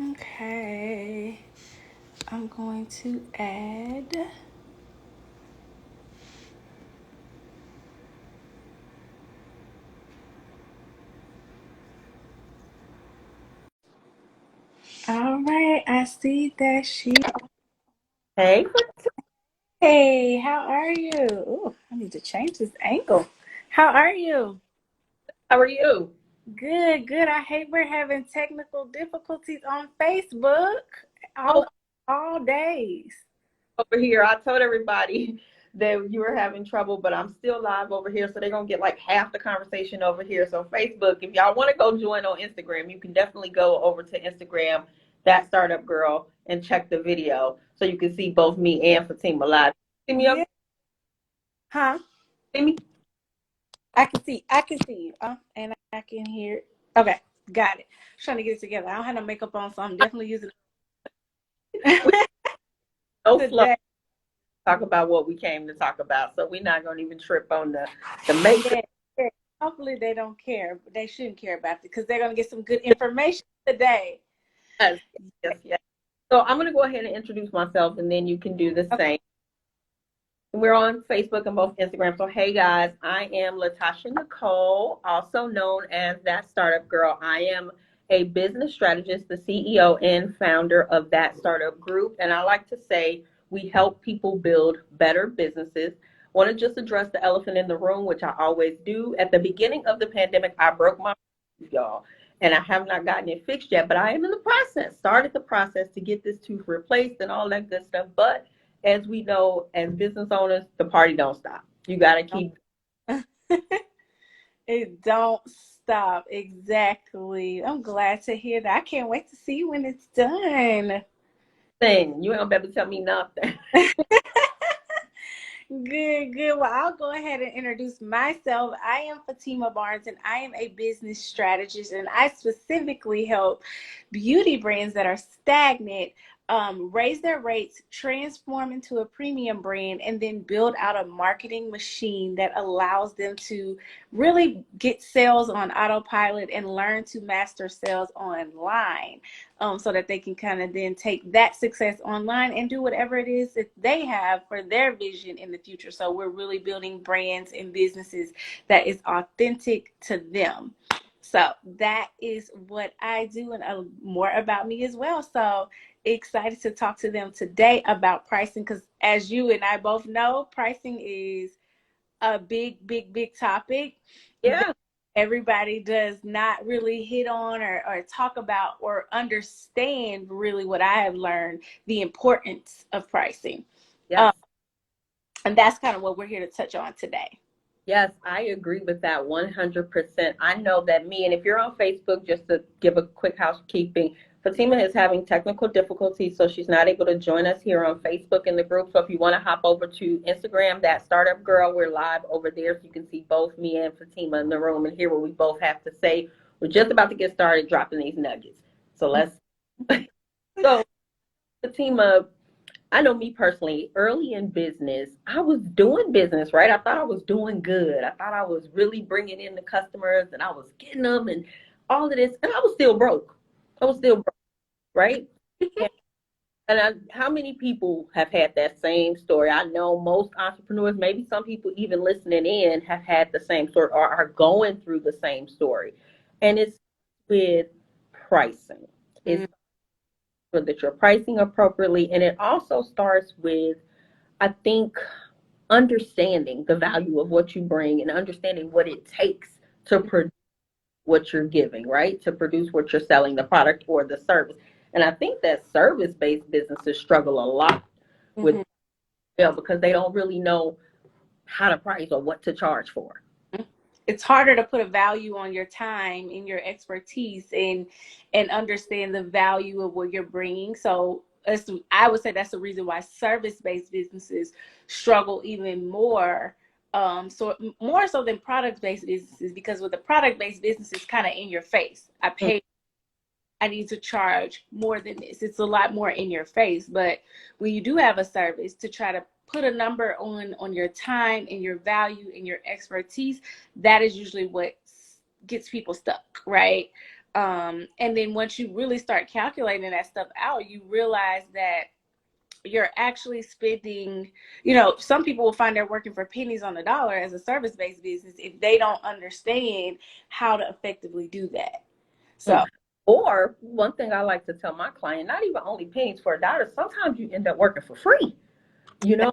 Okay, I'm going to add. All right, I see that she. Hey, Hey, how are you? Ooh, I need to change this angle. How are you? how are you? Good, good. I hate we're having technical difficulties on Facebook Oh, all days. over here. I told everybody that you were having trouble, but I'm still live over here, so they're gonna get like half the conversation over here. So Facebook, if y'all want to go join on Instagram, you can definitely go over to Instagram, that startup girl, and check the video so you can see both me and Fatima live. See me Yeah. okay? Huh? See me? I can see you. And I can hear. Okay, got it. Trying to get it together. I don't have no makeup on, so I'm definitely using We it so slow to today. talk about what we came to talk about, so we're not gonna even trip on the makeup. Yeah, yeah. Hopefully they don't care, but they shouldn't care about it because they're gonna get some good information today. Yes, yes, yes. So I'm gonna go ahead and introduce myself, and then you can do the Okay. same. We're on Facebook and both Instagram. So, hey guys, I am Latasha Nicole, also known as That Startup Girl. I am a business strategist, the CEO and founder of That Startup Group. And I like to say we help people build better businesses. Want to just address the elephant in the room, which I always do. At the beginning of the pandemic, I broke my tooth, y'all, and I have not gotten it fixed yet, but I am in the process, started the process to get this tooth replaced and all that good stuff. But as we know, as business owners, the party don't stop. You got to keep It don't stop. Exactly. I'm glad to hear that. I can't wait to see when it's done. saying. You ain't gonna be able to tell me nothing. Good, good. Well, I'll go ahead and introduce myself. I am Fatima Barnes, and I am a business strategist, and I specifically help beauty brands that are stagnant raise their rates, transform into a premium brand, and then build out a marketing machine that allows them to really get sales on autopilot and learn to master sales online, so that they can kind of then take that success online and do whatever it is that they have for their vision in the future. So we're really building brands and businesses that is authentic to them. So that is what I do, and more about me as well. So excited to talk to them today about pricing, because as you and I both know, pricing is a big, big, big topic that Yeah, everybody does not really hit on or talk about or understand really what I have learned, the importance of pricing. yes, Um, and that's kind of what we're here to touch on today. yes, I agree with that 100%. I know that me, and if you're on Facebook, just to give a quick housekeeping, Fatima is having technical difficulties, so she's not able to join us here on Facebook in the group. So if you want to hop over to Instagram, that startup girl, we're live over there, so you can see both me and Fatima in the room and hear what we both have to say. We're just about to get started dropping these nuggets. So let's. So Fatima, I know me personally, early in business, I was doing business, right? I thought I was doing good. I thought I was really bringing in the customers and I was getting them and all of this. And I was still broke. I was still broke, right? And, how many people have had that same story? I know most entrepreneurs, maybe some people even listening in, have had the same story or are going through the same story. And it's with pricing. It's so that you're pricing appropriately. And it also starts with, I think, understanding the value of what you bring and understanding what it takes to produce what you're giving, right? To produce what you're selling, the product or the service. And I think that service based businesses struggle a lot with Mm-hmm. because they don't really know how to price or what to charge for. It's harder to put a value on your time and your expertise and understand the value of what you're bringing. So I would say that's the reason why service-based businesses struggle even more, so more so than product-based businesses, because with the product-based business, it's kind of in your face. I need to charge more than this. It's a lot more in your face. But when you do have a service, to try to put a number on your time and your value and your expertise, that is usually what gets people stuck, right? And then once you really start calculating that stuff out, you realize that you're actually spending, some people will find they're working for pennies on the dollar as a service-based business if they don't understand how to effectively do that. Mm. So, Or one thing I like to tell my client, not even only pennies for a dollar, sometimes you end up working for free. You know,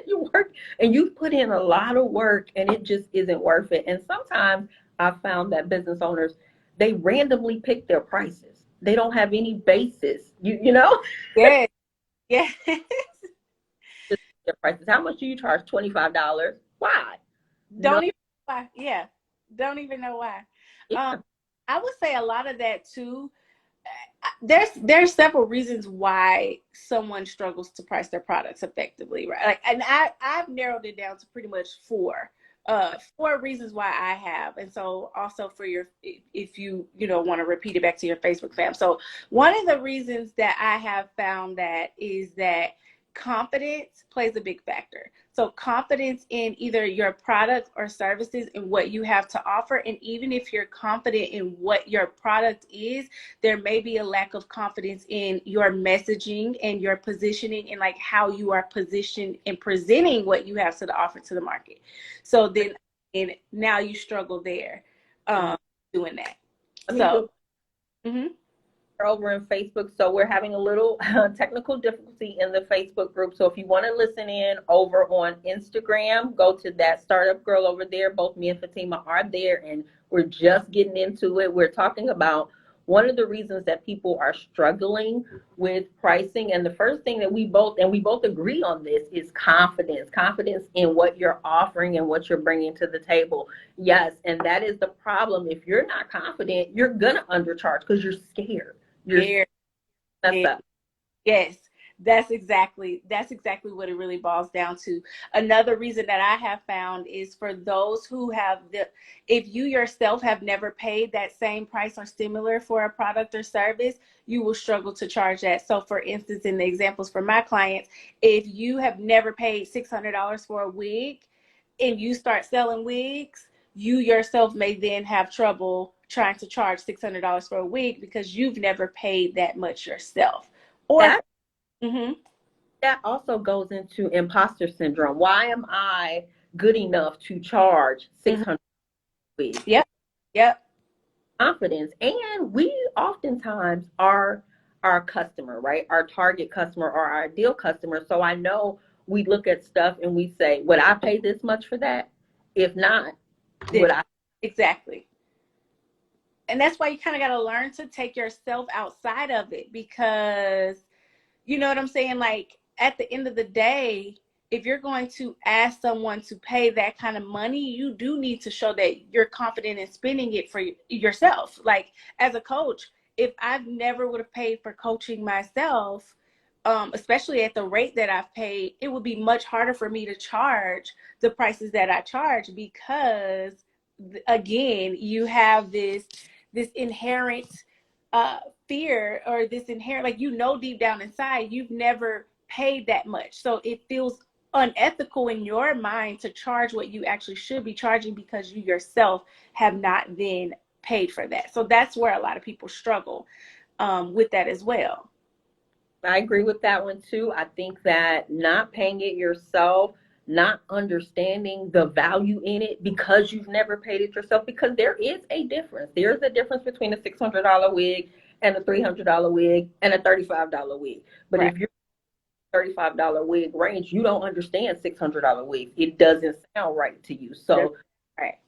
you work and you put in a lot of work and it just isn't worth it. And sometimes I found that business owners, they randomly pick their prices. They don't have any basis. You know, yes, yes. just their prices. How much do you charge? $25. Why? No, Don't even know why. Yeah, don't even know why. Um, yeah, I would say a lot of that too. There's several reasons why someone struggles to price their products effectively, right? Like, and I've narrowed it down to pretty much four reasons why I have. And so also for your, if you want to repeat it back to your Facebook fam. So one of the reasons that I have found that is that confidence plays a big factor. So confidence in either your product or services and what you have to offer. And even if you're confident in what your product is, there may be a lack of confidence in your messaging and your positioning and like how you are positioned and presenting what you have to the offer to the market. So then, and now you struggle there, mm, doing that. let me So, do mm-hmm, over in Facebook. So we're having a little technical difficulty in the Facebook group. So if you want to listen in over on Instagram, go to that startup girl over there. Both me and Fatima are there and we're just getting into it. We're talking about one of the reasons that people are struggling with pricing. And the first thing that we both agree on this is confidence in what you're offering and what you're bringing to the table. Yes. And that is the problem. If you're not confident, you're going to undercharge because you're scared. You're scared. messed up. Yes, that's exactly what it really boils down to. Another reason that I have found is for those who have if you yourself have never paid that same price or similar for a product or service, you will struggle to charge that. So for instance, in the examples for my clients, if you have never paid $600 for a wig and you start selling wigs, you yourself may then have trouble trying to charge $600 for a wig because you've never paid that much yourself. Or, That mm-hmm, that also goes into imposter syndrome. Why am I good enough to charge mm-hmm, 600 wig? yep, yep, Confidence. And we oftentimes are our customer, right? Our target customer or our ideal customer. So I know we look at stuff and we say, would I pay this much for that? If not, would I? exactly. And that's why you kind of got to learn to take yourself outside of it because you know what I'm saying? Like at the end of the day, if you're going to ask someone to pay that kind of money, you do need to show that you're confident in spending it for yourself. Like as a coach, if I've never would have paid for coaching myself, especially at the rate that I've paid, it would be much harder for me to charge the prices that I charge because again, you have this inherent uh, fear or this inherent, like, deep down inside, you've never paid that much. So it feels unethical in your mind to charge what you actually should be charging because you yourself have not then paid for that. So that's where a lot of people struggle with that as well. I agree with that one too. I think that not paying it yourself, not understanding the value in it because you've never paid it yourself, because there is a difference. There's a difference between a $600 wig and a $300 wig and a $35 wig. But Right. if you're $35 wig range, you don't understand $600 wigs. It doesn't sound right to you. So Right.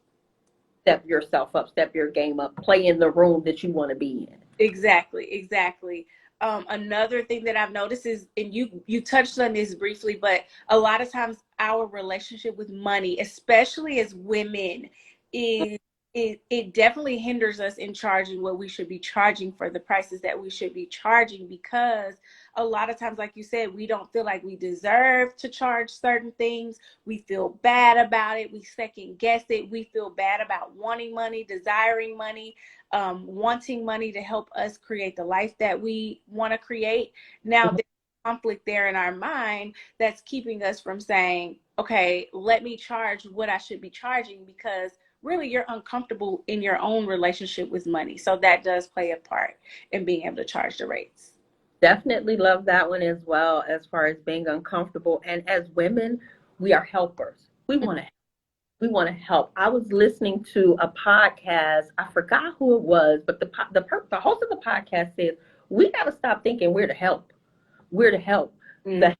step yourself up, step your game up, play in the room that you want to be in. Exactly, exactly. Another thing that I've noticed is, and you touched on this briefly, but a lot of times our relationship with money, especially as women, is it definitely hinders us in charging what we should be charging for the prices that we should be charging because a lot of times, like you said, we don't feel like we deserve to charge certain things. We feel bad about it. We second guess it. We feel bad about wanting money, desiring money, wanting money to help us create the life that we want to create. Now, there's conflict there in our mind that's keeping us from saying, okay, let me charge what I should be charging because really you're uncomfortable in your own relationship with money. So that does play a part in being able to charge the rates. Definitely love that one as well, as far as being uncomfortable. And as women, we are helpers. We want to help. I was listening to a podcast. I forgot who it was, but the host of the podcast says we got to stop thinking we're to help. We're to help Mm. the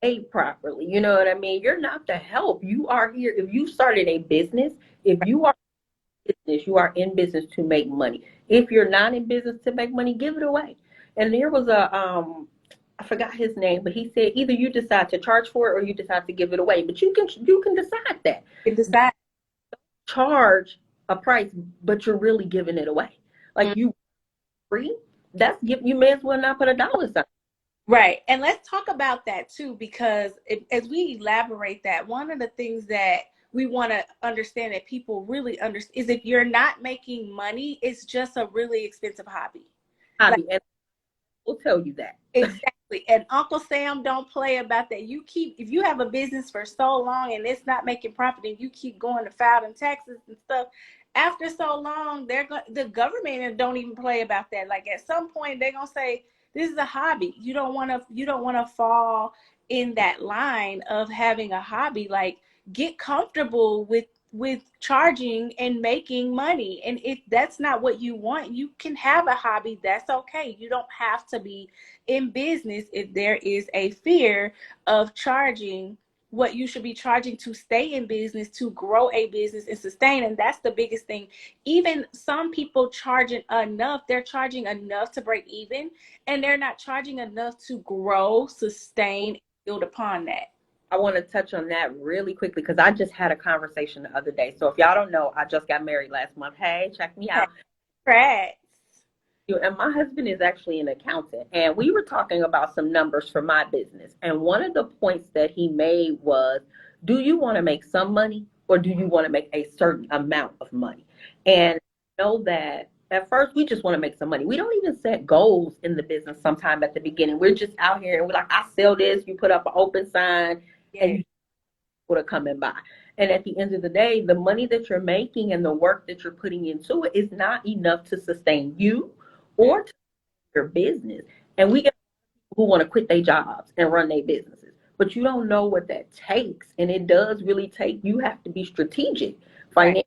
paid properly. You know what I mean? You're not to help. You are here. If you started a business, if you are in business, you are in business to make money. If you're not in business to make money, give it away. And there was I forgot his name, but he said either you decide to charge for it or you decide to give it away. But you can decide that. You decide. Charge a price, but you're really giving it away. Like Mm. you free, you may as well not put a dollar sign. Right. And let's talk about that too, because as we elaborate that, one of the things that we want to understand that people really understand is if you're not making money, it's just a really expensive hobby. Like, Hobby, and we'll tell you that. exactly. And Uncle Sam don't play about that. If you have a business for so long and it's not making profit and you keep going to filing taxes and stuff, after so long, the government don't even play about that. Like at some point they're gonna say, this is a hobby. You don't wanna fall in that line of having a hobby. Like get comfortable with charging and making money. And if that's not what you want, you can have a hobby. That's okay. You don't have to be in business if there is a fear of charging what you should be charging to stay in business, to grow a business and sustain. And that's the biggest thing. Even some people charging enough, they're charging enough to break even, and they're not charging enough to grow, sustain, build upon that. I want to touch on that really quickly because I just had a conversation the other day. So if y'all don't know, I just got married last month. Hey, check me out. Correct. And my husband is actually an accountant, and we were talking about some numbers for my business. And one of the points that he made was, do you want to make some money or do you want to make a certain amount of money? And know that at first we just want to make some money. We don't even set goals in the business sometime at the beginning. We're just out here and we're like, I sell this, you put up an open sign and Yeah. you people to come and buy. And at the end of the day, the money that you're making and the work that you're putting into it is not enough to sustain you or to your business. And we get people who want to quit their jobs and run their businesses. But you don't know what that takes. And it does really take, you have to be strategic Right. financially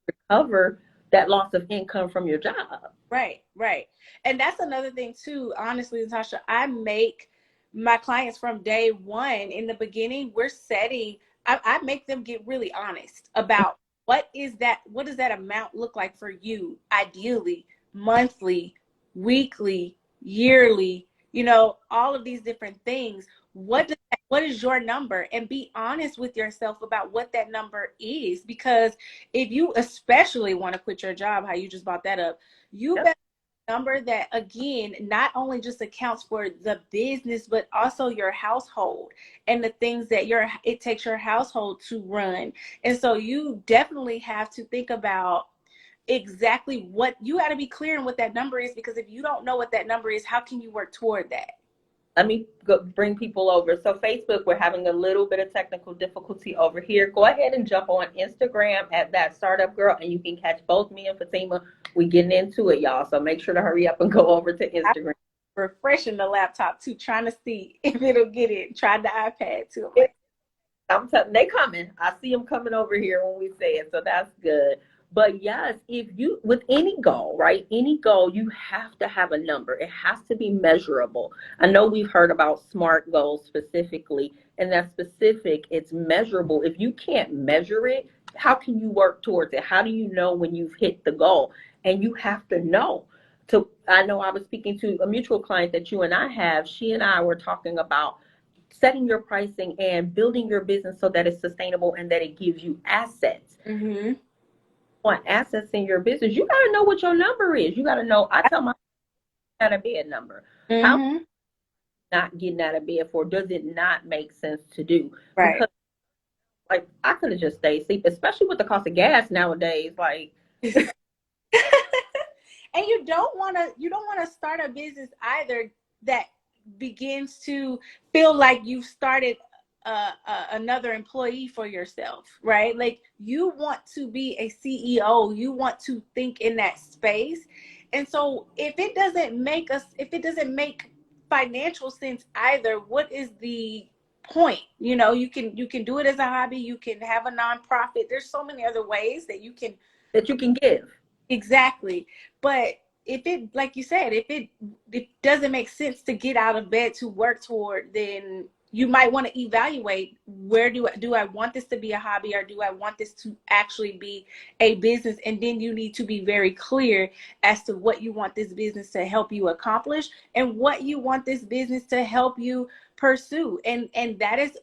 to cover that loss of income from your job. Right, right. And that's another thing too. Honestly, Natasha, I make my clients from day one in the beginning, I make them get really honest about what does that amount look like for you, ideally, monthly, weekly, yearly, all of these different things. What is your number? And be honest with yourself about what that number is. Because if you especially want to quit your job, how you just brought that up, you Yep. better number that again not only just accounts for the business but also your household and the things that it takes your household to run. And so you definitely have to think about exactly what you got to be clear on what that number is, because if you don't know what that number is, how can you work toward that? Let me bring people over. So Facebook, we're having a little bit of technical difficulty over here. Go ahead and jump on Instagram at That Startup Girl, and you can catch both me and Fatima. We getting into it, y'all. So make sure to hurry up and go over to I'm Instagram. refreshing the laptop too, trying to see if it'll get it. Tried the iPad too. I'm telling they coming. I see them coming over here when we say it, so that's good. But yes, if you with any goal, right? Any goal, you have to have a number. It has to be measurable. I know we've heard about SMART goals specifically, and that's specific. It's measurable. If you can't measure it, how can you work towards it? How do you know when you've hit the goal? And you have to know. I know I was speaking to a mutual client that you and I have. She and I were talking about setting your pricing and building your business so that it's sustainable and that it gives you assets. Mm-hmm. Want assets in your business, you got to know what your number is. You got to know. I tell my out of bed number. How Mm-hmm. not getting out of bed for? Does it not make sense to do? Right. Because like I could have just stayed asleep, especially with the cost of gas nowadays. Like And you don't want to start a business either that begins to feel like you've started another employee for yourself, right? Like you want to be a CEO, you want to think in that space. And so if it doesn't make financial sense either, what is the point? You can do it as a hobby, you can have a nonprofit. There's so many other ways that you can. That you can give. Exactly. But if it, like you said, if it doesn't make sense to get out of bed to work toward, then you might want to evaluate, where do I want this to be a hobby, or do I want this to actually be a business? And then you need to be very clear as to what you want this business to help you accomplish, and what you want this business to help you pursue. And that is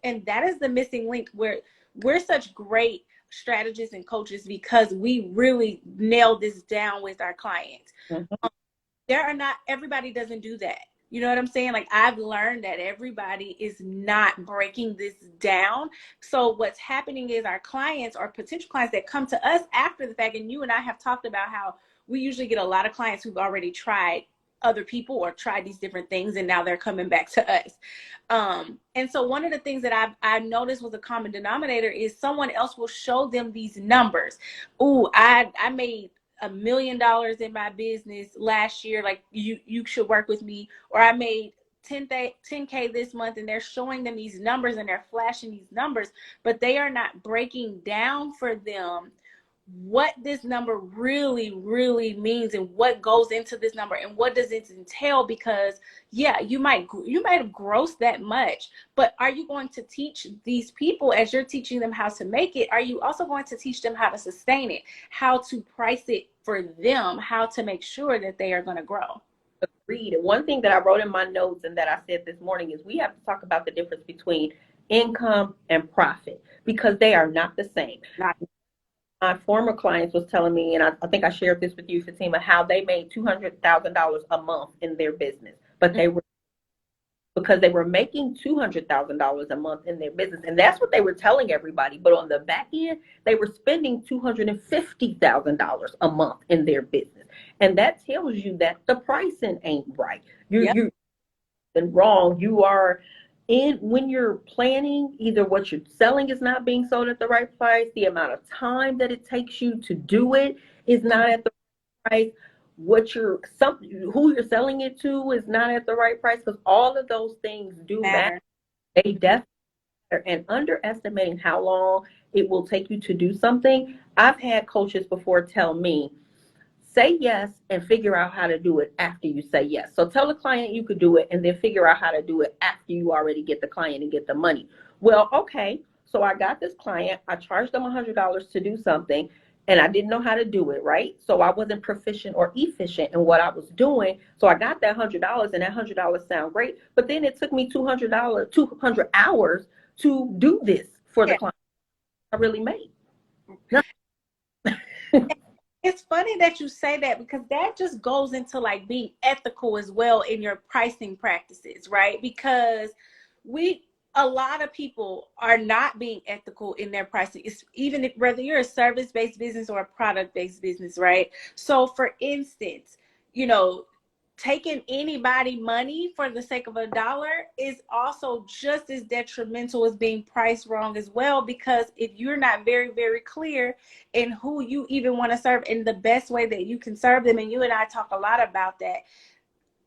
the missing link, where we're such great strategists and coaches because we really nail this down with our clients. Mm-hmm. There are not, everybody doesn't do that. You know what I'm saying? Like, I've learned that everybody is not breaking this down. So what's happening is our clients, or potential clients that come to us after the fact, and you and I have talked about how we usually get a lot of clients who've already tried other people or tried these different things, and now they're coming back to us. And so one of the things that I noticed was a common denominator is someone else will show them these numbers. Ooh, I made $1 million in my business last year. Like, you should work with me. Or I made 10K this month, and they're showing them these numbers and they're flashing these numbers, but they are not breaking down for them what this number really, really means, and what goes into this number, and what does it entail. Because yeah, you might have grossed that much, but are you going to teach these people, as you're teaching them how to make it, are you also going to teach them how to sustain it, how to price it for them, how to make sure that they are going to grow? Agreed. And one thing that I wrote in my notes and that I said this morning is we have to talk about the difference between income and profit, because they are not the same. Not. My former clients was telling me, and I think I shared this with you, Fatima, how they made $200,000 a month in their business, but they were, because they were making $200,000 a month in their business, and that's what they were telling everybody. But on the back end, they were spending $250,000 a month in their business, and that tells you that the pricing ain't right. Yep. You're wrong. You are in, when you're planning, either what you're selling is not being sold at the right price, the amount of time that it takes you to do it is not at the right price, who you're selling it to is not at the right price, because all of those things do matter. They definitely matter. And underestimating how long it will take you to do something. I've had coaches before tell me, say yes and figure out how to do it after you say yes. So tell the client you could do it, and then figure out how to do it after you already get the client and get the money. Well, okay, so I got this client, I charged them $100 to do something, and I didn't know how to do it, right? So I wasn't proficient or efficient in what I was doing. So I got that $100, and that $100 sound great, but then it took me $200 hours to do this for the client. I really made. It's funny that you say that, because that just goes into like being ethical as well in your pricing practices, right? Because a lot of people are not being ethical in their pricing. It's even if, whether you're a service-based business or a product-based business, right? So for instance, you know, taking anybody money for the sake of a dollar is also just as detrimental as being priced wrong as well. Because if you're not very, very clear in who you even want to serve in the best way that you can serve them, and you and I talk a lot about that,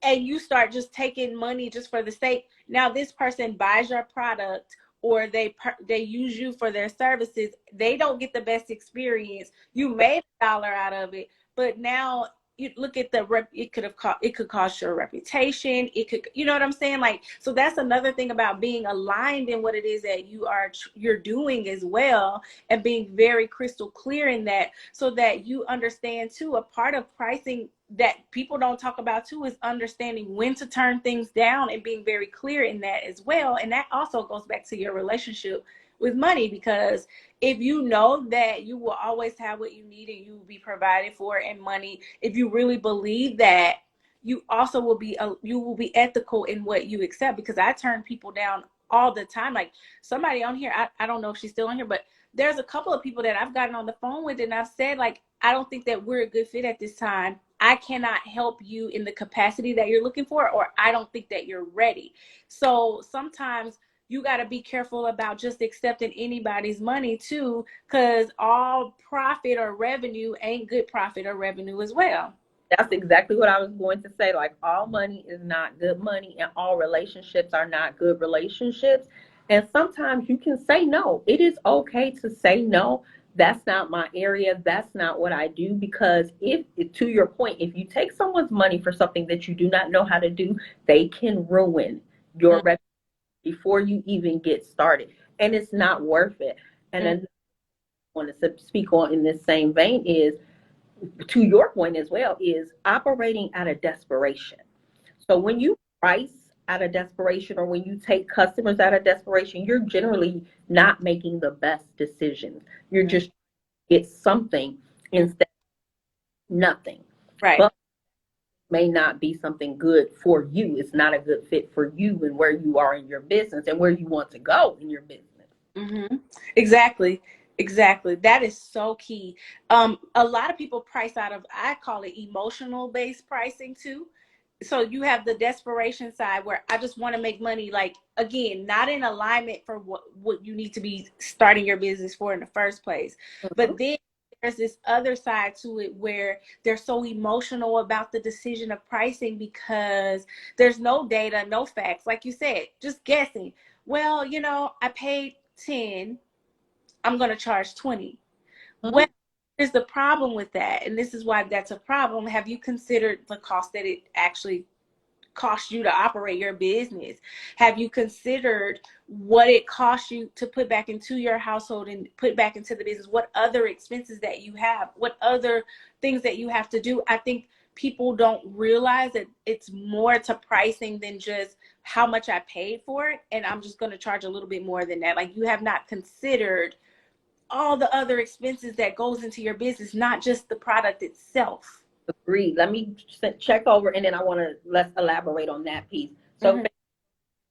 and you start just taking money just for the sake, now this person buys your product, or they use you for their services, they don't get the best experience. You made a dollar out of it, but now you look at it could cost your reputation. It could, you know what I'm saying? Like, so that's another thing about being aligned in what it is that you're doing as well, and being very crystal clear in that, so that you understand too. A part of pricing that people don't talk about too is understanding when to turn things down, and being very clear in that as well. And that also goes back to your relationship with money, because if you know that you will always have what you need and you will be provided for in money, if you really believe that, you also will be ethical in what you accept. Because I turn people down all the time. Like, somebody on here, I don't know if she's still on here, but there's a couple of people that I've gotten on the phone with, and I've said, like, I don't think that we're a good fit at this time. I cannot help you in the capacity that you're looking for, or I don't think that you're ready. So sometimes you got to be careful about just accepting anybody's money too, because all profit or revenue ain't good profit or revenue as well. That's exactly what I was going to say. Like, all money is not good money, and all relationships are not good relationships. And sometimes you can say no. It is okay to say no. That's not my area. That's not what I do. Because if, to your point, if you take someone's money for something that you do not know how to do, they can ruin your reputation before you even get started. And it's not worth it. And Mm-hmm. then I want to speak on in this same vein is, to your point as well, is operating out of desperation. So when you price out of desperation, or when you take customers out of desperation, you're generally not making the best decisions. You're just get something instead of nothing. Right. But may not be something good for you. It's not a good fit for you and where you are in your business and where you want to go in your business. Mm-hmm. Exactly. Exactly. That is so key. A lot of people price out of, I call it emotional based pricing too. So you have the desperation side where I just want to make money, like again, not in alignment for what you need to be starting your business for in the first place. Mhm. But then there's this other side to it where they're so emotional about the decision of pricing because there's no data, no facts, like you said, just guessing. Well, I paid 10, I'm going to charge 20. Well, Mhm. here's the problem with that. And this is why that's a problem. Have you considered the cost that it actually costs you to operate your business? Have you considered what it costs you to put back into your household and put back into the business? What other expenses that you have? What other things that you have to do? I think people don't realize that it's more to pricing than just how much I paid for it, and I'm just going to charge a little bit more than that. Like, you have not considered all the other expenses that goes into your business, not just the product itself. Agreed. Let me check over, and then I want to let's elaborate on that piece. So Mm-hmm.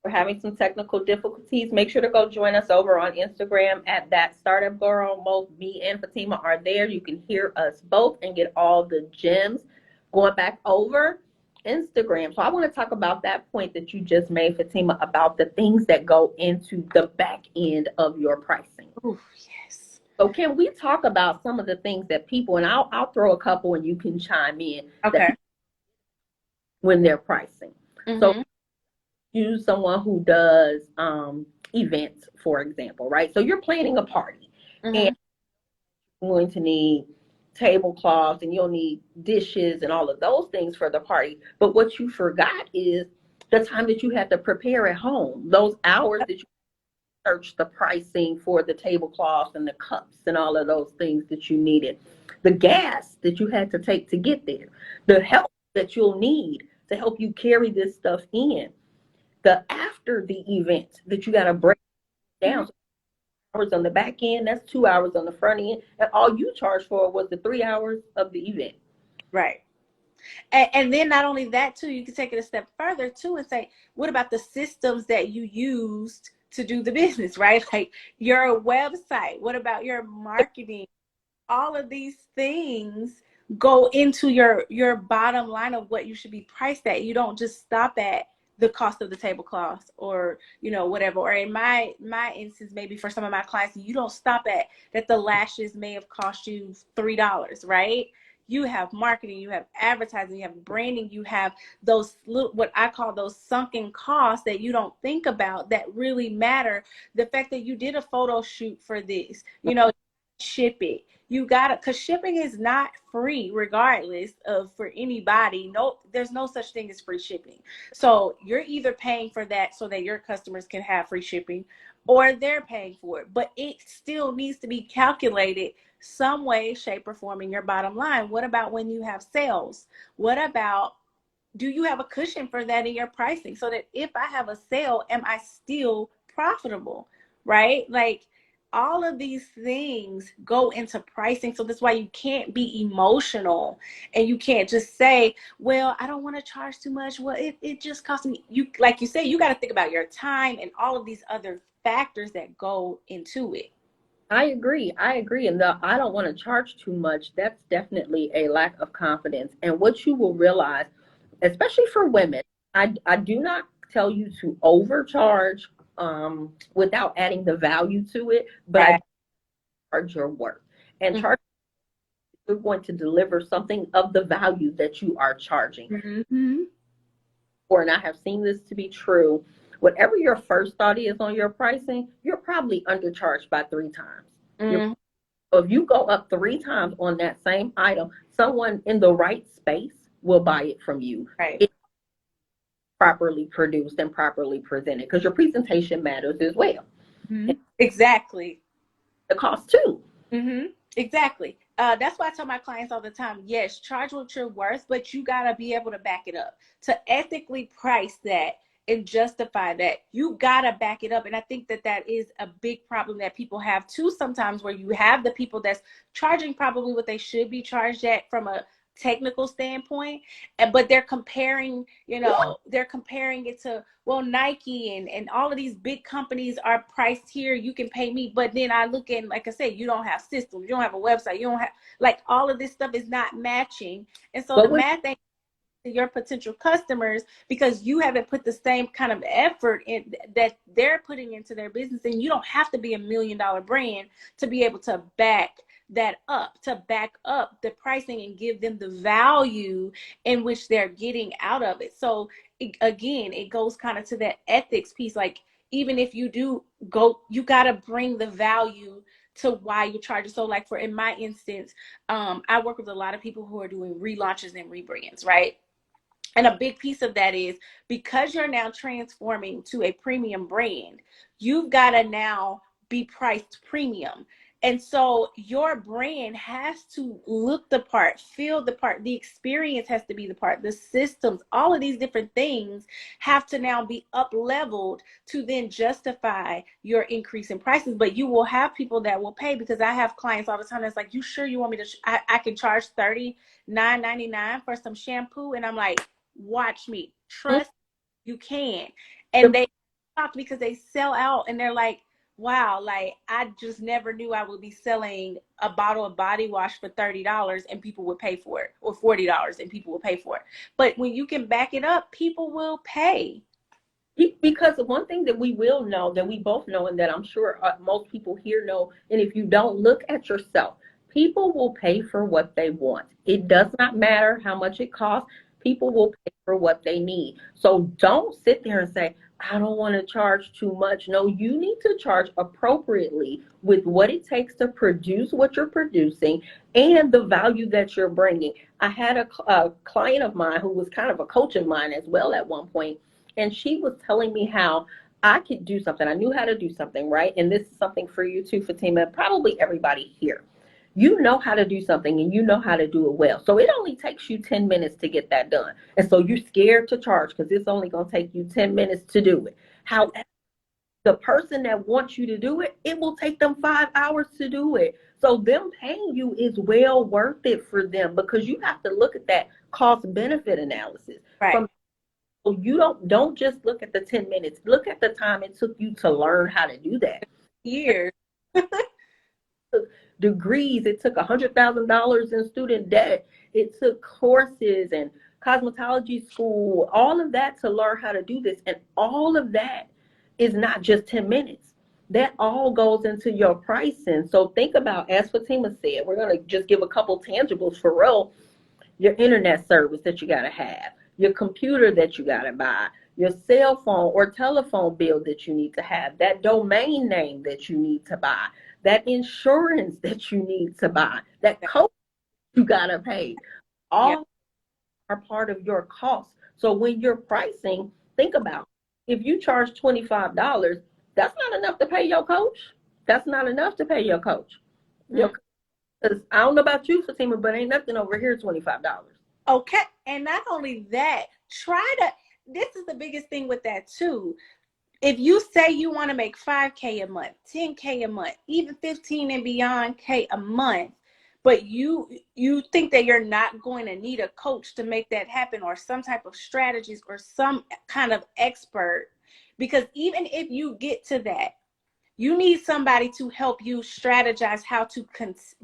we're having some technical difficulties. Make sure to go join us over on Instagram at That Startup Girl. Both me and Fatima are there. You can hear us both and get all the gems. Going back over Instagram. So I want to talk about that point that you just made, Fatima, about the things that go into the back end of your pricing. Ooh, yes. So can we talk about some of the things that people, and I'll throw a couple and you can chime in, that Okay. people, when they're pricing. So Mm-hmm. use someone who does events, for example, right? So you're planning a party, and Mm-hmm. you're going to need tablecloths, and you'll need dishes and all of those things for the party. But what you forgot is the time that you had to prepare at home, those hours that you searched the pricing for the tablecloths and the cups and all of those things that you needed, the gas that you had to take to get there, the help that you'll need to help you carry this stuff in, the after the event that you got to break Mm-hmm. down. So hours on the back end, that's 2 hours on the front end, and all you charged for was the 3 hours of the event. Right. And then not only that too, you can take it a step further too and say, what about the systems that you used to do the business, right? Like your website. What about your marketing? All of these things go into your bottom line of what you should be priced at. You don't just stop at the cost of the tablecloths or whatever. Or in my instance, maybe for some of my clients, you don't stop at that the lashes may have cost you $3, right? You have marketing, you have advertising, you have branding, you have those little, what I call those sunken costs that you don't think about that really matter. The fact that you did a photo shoot for this, ship it. You gotta, because shipping is not free regardless of for anybody. No, there's no such thing as free shipping. So you're either paying for that so that your customers can have free shipping, or they're paying for it, but it still needs to be calculated some way, shape, or form in your bottom line. What about when you have sales? What about, do you have a cushion for that in your pricing so that if I have a sale, am I still profitable? Right? Like, all of these things go into pricing. So that's why you can't be emotional and you can't just say, well, I don't want to charge too much. Well, it just costs me. You, like you say, you got to think about your time and all of these other factors that go into it. I agree. I agree. And the I don't want to charge too much, that's definitely a lack of confidence. And what you will realize, especially for women, I do not tell you to overcharge without adding the value to it, but I Right. do charge your worth and Mm-hmm. charge. You're going to deliver something of the value that you are charging. Mm-hmm. Or, and I have seen this to be true. Whatever your first thought is on your pricing, you're probably undercharged by 3 times. You're, Mm-hmm. if you go up 3 times on that same item, someone in the right space will buy it from you. Right. It's properly produced and properly presented because your presentation matters as well. Mm-hmm. And Exactly. the cost too. Mm-hmm. Exactly. That's why I tell my clients all the time, yes, charge what you're worth, but you got to be able to back it up. To ethically price that and justify that, you got to back it up. And I think that that is a big problem that people have too sometimes, where you have the people that's charging probably what they should be charged at from a technical standpoint, but they're comparing, they're comparing it to, well, Nike and all of these big companies are priced here, you can pay me. But then I look at, like I said, you don't have systems, you don't have a website, you don't have, like, all of this stuff is not matching. And so the But when math ain't to your potential customers because you haven't put the same kind of effort in that they're putting into their business. And you don't have to be $1 million brand to be able to back that up, to back up the pricing and give them the value in which they're getting out of it. So again, it goes kind of to that ethics piece. Like, even if you do go, you got to bring the value to why you're charging. So like, for in my instance, I work with a lot of people who are doing relaunches and rebrands, right? And a big piece of that is, because you're now transforming to a premium brand, you've got to now be priced premium. And so your brand has to look the part, feel the part, the experience has to be the part, the systems, all of these different things have to now be up leveled to then justify your increase in prices. But you will have people that will pay, because I have clients all the time that's like, you sure you want me to, I can charge $39.99 for some shampoo? And I'm like, watch me, trust you can. And the, they talk because they sell out and they're like, wow, like, I just never knew I would be selling a bottle of body wash for $30 and people would pay for it, or $40 and people will pay for it. But when you can back it up, people will pay. because one thing that we will know, that we both know, and that I'm sure most people here know, and if you don't, look at yourself. People will pay for what they want. It does not matter how much it costs. People will pay for what they need. So don't sit there and say, I don't want to charge too much. No, you need to charge appropriately with what it takes to produce what you're producing and the value that you're bringing. I had a client of mine who was kind of a coach of mine as well at one point, and she was telling me how I could do something. I knew how to do something, right? And this is something for you too, Fatima, probably everybody here. You know how to do something and you know how to do it well. So it only takes you 10 minutes to get that done. And so you're scared to charge because it's only going to take you 10 minutes to do it. However, the person that wants you to do it, it will take them 5 hours to do it. So them paying you is well worth it for them, because you have to look at that cost benefit analysis Right. from. So you don't just look at the 10 minutes. Look at the time it took you to learn how to do that. Years. Degrees, it took $100,000 in student debt. It took courses and cosmetology school, all of that to learn how to do this. And all of that is not just 10 minutes. That all goes into your pricing. So think about, as Fatima said, we're going to just give a couple tangibles for real. Your internet service that you got to have, your computer that you got to buy, your cell phone or telephone bill that you need to have, that domain name that you need to buy, that insurance that you need to buy, that code you got to pay. Yeah. All are part of your cost. So when you're pricing, think about, if you charge $25, that's not enough to pay your coach. That's not enough to pay your coach. Your, Mm. I don't know about you, Fatima, but ain't nothing over here $25. Okay. And not only that, try to, this is the biggest thing with that too. If you say you want to make 5K a month, 10K a month, even 15 and beyond K a month, but you think that you're not going to need a coach to make that happen, or some type of strategist or some kind of expert, because even if you get to that, you need somebody to help you strategize how to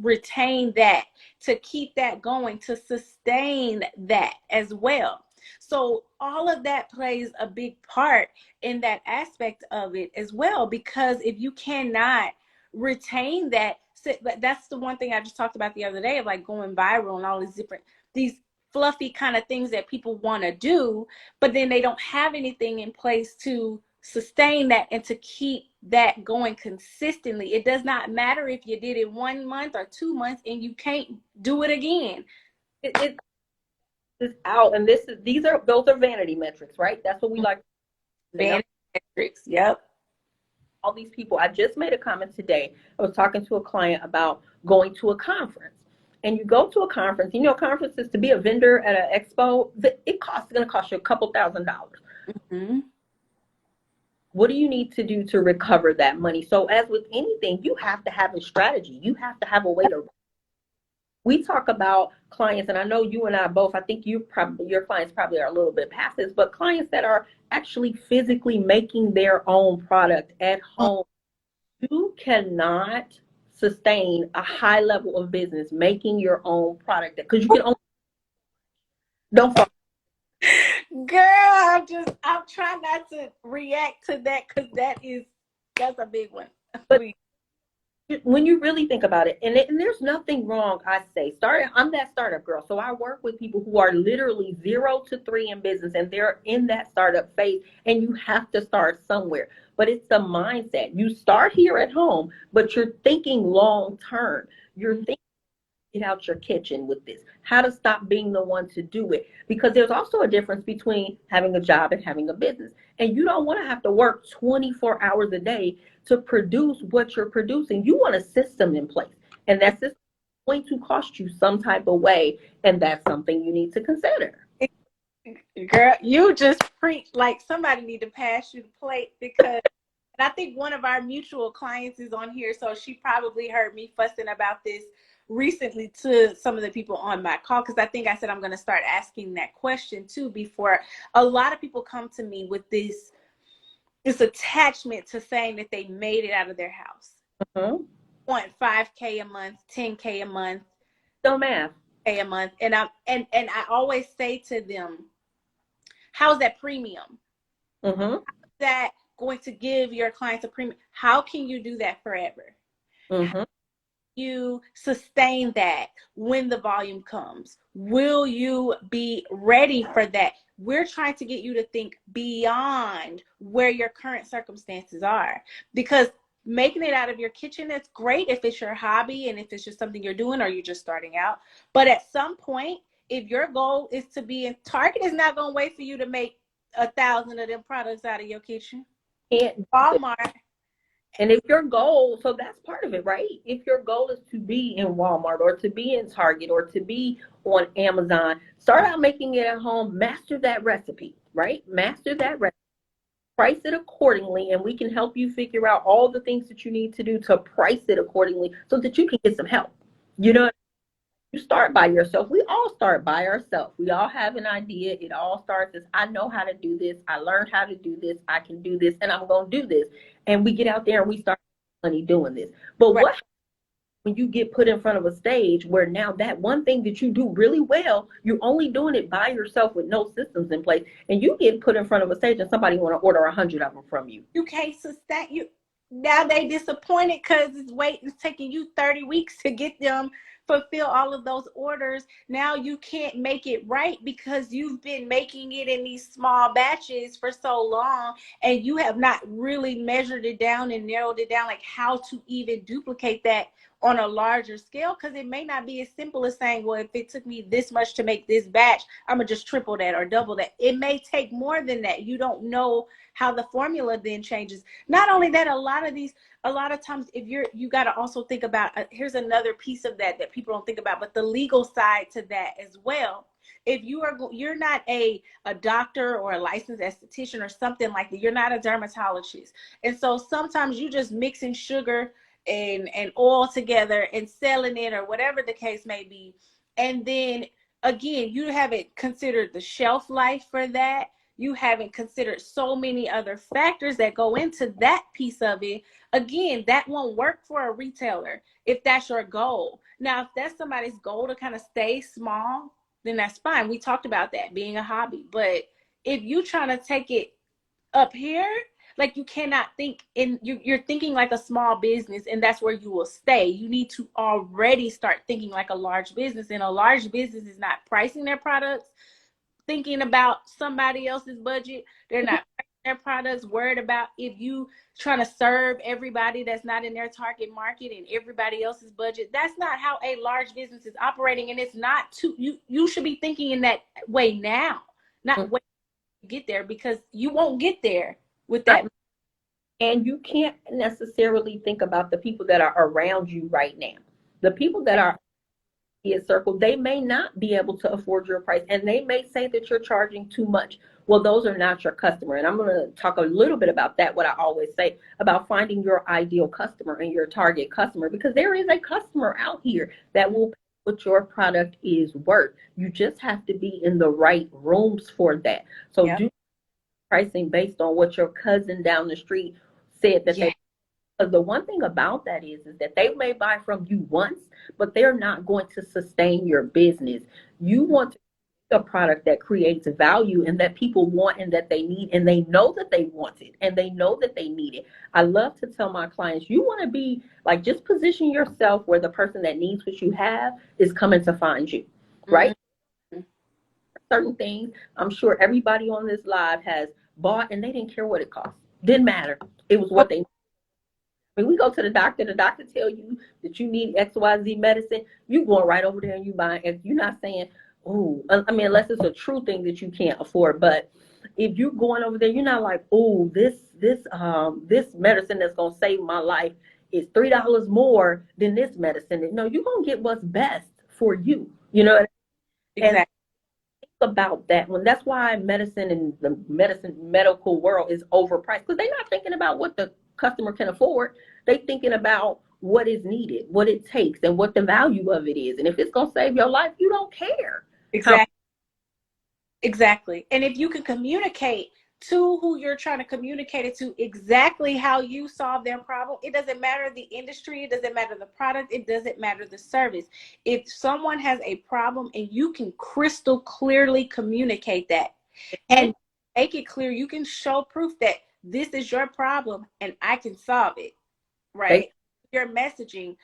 retain that, to keep that going, to sustain that as well. So all of that plays a big part in that aspect of it as well, because if you cannot retain that, that's the one thing I just talked about the other day of like going viral and all these fluffy kind of things that people want to do, but then they don't have anything in place to sustain that and to keep that going consistently. It does not matter if you did it 1 month or 2 months and you can't do it again. It is out, and those are vanity metrics, right? That's what we like. Vanity metrics. Yep. All these people. I just made a comment today. I was talking to a client about going to a conference. And you go to a conference, conferences, to be a vendor at an expo, it's going to cost you a couple $1,000s. Mm-hmm. What do you need to do to recover that money? So as with anything, you have to have a strategy. You have to have a way to. We talk about clients, and I know you and I both, I think your clients probably are a little bit past this, but clients that are actually physically making their own product at home. You cannot sustain a high level of business making your own product, because you can only don't fall. Girl, I'm trying not to react to that because that's a big one. But when you really think about it, and there's nothing wrong, I say, I'm that startup girl. So I work with people who are literally 0 to 3 in business, and they're in that startup phase, and you have to start somewhere. But it's the mindset. You start here at home, but you're thinking long term. You're thinking, get out your kitchen with this, how to stop being the one to do it. Because there's also a difference between having a job and having a business. And you don't want to have to work 24 hours a day to produce what you're producing. You want a system in place. And that system is going to cost you some type of way. And that's something you need to consider. Girl, you just preach like somebody need to pass you the plate, because and I think one of our mutual clients is on here, so she probably heard me fussing about this recently to some of the people on my call, because I think I said I'm going to start asking that question too. Before, a lot of people come to me with this attachment to saying that they made it out of their house. Mm-hmm. Want 5K a month, 10K a month, So math. a month, and I always say to them, how's that premium? Mm-hmm. How's that going to give your clients a premium? How can you do that forever? Mm-hmm. You sustain that when the volume comes? Will you be ready for that? We're trying to get you to think beyond where your current circumstances are, because making it out of your kitchen, it's great if it's your hobby and if it's just something you're doing or you're just starting out. But at some point, if your goal is to be in, Target is not going to wait for you to make 1,000 of them products out of your kitchen. And Walmart. And if your goal, so that's part of it, right? If your goal is to be in Walmart or to be in Target or to be on Amazon, start out making it at home, master that recipe, right? Master that recipe, price it accordingly, and we can help you figure out all the things that you need to do to price it accordingly so that you can get some help. You know, you start by yourself. We all start by ourselves. We all have an idea. It all starts as, I know how to do this. I learned how to do this. I can do this, and I'm going to do this. And we get out there and we start money doing this. But Right. what happens when you get put in front of a stage where now that one thing that you do really well, you're only doing it by yourself with no systems in place, and you get put in front of a stage and somebody want to order 100 of them from you. You can't sustain you. Now they disappointed because it's taking you 30 weeks to get them fulfill all of those orders. Now you can't make it right because you've been making it in these small batches for so long, and you have not really measured it down and narrowed it down, like how to even duplicate that on a larger scale, because it may not be as simple as saying, well, if it took me this much to make this batch, I'm gonna just triple that or double that. It may take more than that. You don't know how the formula then changes. Not only that, a lot of times, if you got to also think about, here's another piece of that people don't think about, but the legal side to that as well. If you're not a doctor or a licensed esthetician or something like that, you're not a dermatologist, and so sometimes you just mixing sugar and oil together and selling it or whatever the case may be, and then again, you haven't considered the shelf life for that. You haven't considered so many other factors that go into that piece of it. Again, that won't work for a retailer if that's your goal. Now, if that's somebody's goal to kind of stay small, then that's fine. We talked about that being a hobby. But if you trying to take it up here, like you cannot think in you're thinking like a small business, and that's where you will stay. You need to already start thinking like a large business, and a large business is not pricing their products thinking about somebody else's budget. They're not pricing their products worried about if you trying to serve everybody that's not in their target market and everybody else's budget. That's not how a large business is operating, and it's not to you should be thinking in that way now, not wait to get there, because you won't get there with that. And you can't necessarily think about the people that are around you right now. The people that are in circle, they may not be able to afford your price, and they may say that you're charging too much. Well, those are not your customer. And I'm going to talk a little bit about that, what I always say about finding your ideal customer and your target customer, because there is a customer out here that will pay what your product is worth. You just have to be in the right rooms for that. So Yep. do pricing based on what your cousin down the street said that Yeah. they. Because the one thing about that is that they may buy from you once, but they're not going to sustain your business. You want to make a product that creates value and that people want and that they need, and they know that they want it and they know that they need it. I love to tell my clients, you want to be like, just position yourself where the person that needs what you have is coming to find you, right? Mm-hmm. Certain things, I'm sure everybody on this live has bought and they didn't care what it cost. Didn't matter. It was what they. When we go to the doctor tell you that you need XYZ medicine, you going right over there and you buying it. You're not saying, oh, I mean, unless it's a true thing that you can't afford. But if you're going over there, you're not like, oh, this medicine that's gonna save my life is $3 more than this medicine. No, you're gonna get what's best for you. You know, and Exactly. about that one. That's why medicine and the medical world is overpriced, because they're not thinking about what the customer can afford. They're thinking about what is needed, what it takes, and what the value of it is. And if it's gonna save your life, you don't care. How Exactly. Exactly. And if you can communicate to who you're trying to communicate it to exactly how you solve their problem, it doesn't matter the industry, it doesn't matter the product, it doesn't matter the service. If someone has a problem and you can crystal clearly communicate that and make it clear, you can show proof that this is your problem and I can solve it, they right? Your messaging,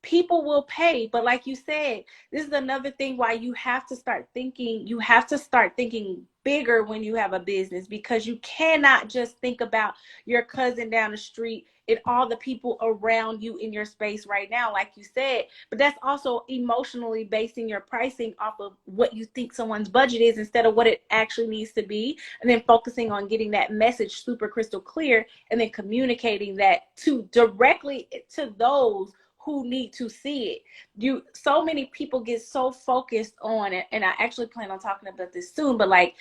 people will pay. But like you said, this is another thing why you have to start thinking bigger when you have a business, because you cannot just think about your cousin down the street and all the people around you in your space right now, like you said. But that's also emotionally basing your pricing off of what you think someone's budget is instead of what it actually needs to be, and then focusing on getting that message super crystal clear and then communicating that to directly to those who need to see it. So many people get so focused on it, and I actually plan on talking about this soon, but like,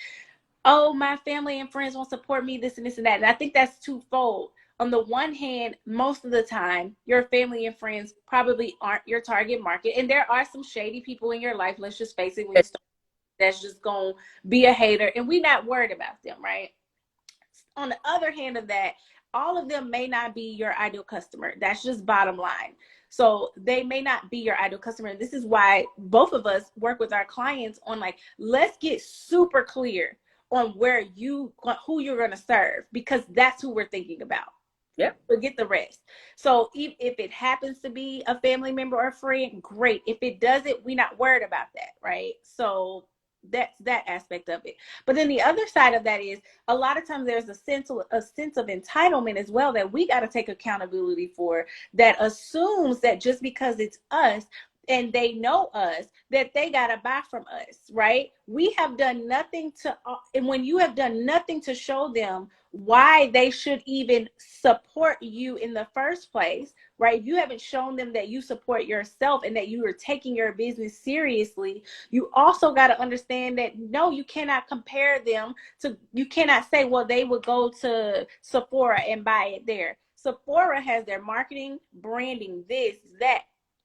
oh, my family and friends won't support me, this and this and that. And I think that's twofold. On the one hand, most of the time, your family and friends probably aren't your target market. And there are some shady people in your life, let's just face it, when you start, that's just going to be a hater. And we're not worried about them, right? On the other hand of that, all of them may not be your ideal customer. That's just bottom line. So they may not be your ideal customer. And this is why both of us work with our clients on like, let's get super clear on who you're going to serve, because that's who we're thinking about. yeah. Forget the rest. So if it happens to be a family member or a friend, great. If it doesn't, we're not worried about that, right? So that's that aspect of it. But then the other side of that is a lot of times there's a sense of entitlement as well that we got to take accountability for, that assumes that just because it's us and they know us, that they got to buy from us, right? We have done nothing to, and when you have done nothing to show them why they should even support you in the first place, right? You haven't shown them that you support yourself and that you are taking your business seriously. You also got to understand that no, you cannot compare them to, you cannot say, well, they would go to Sephora and buy it there. Sephora has their marketing, branding, this, that.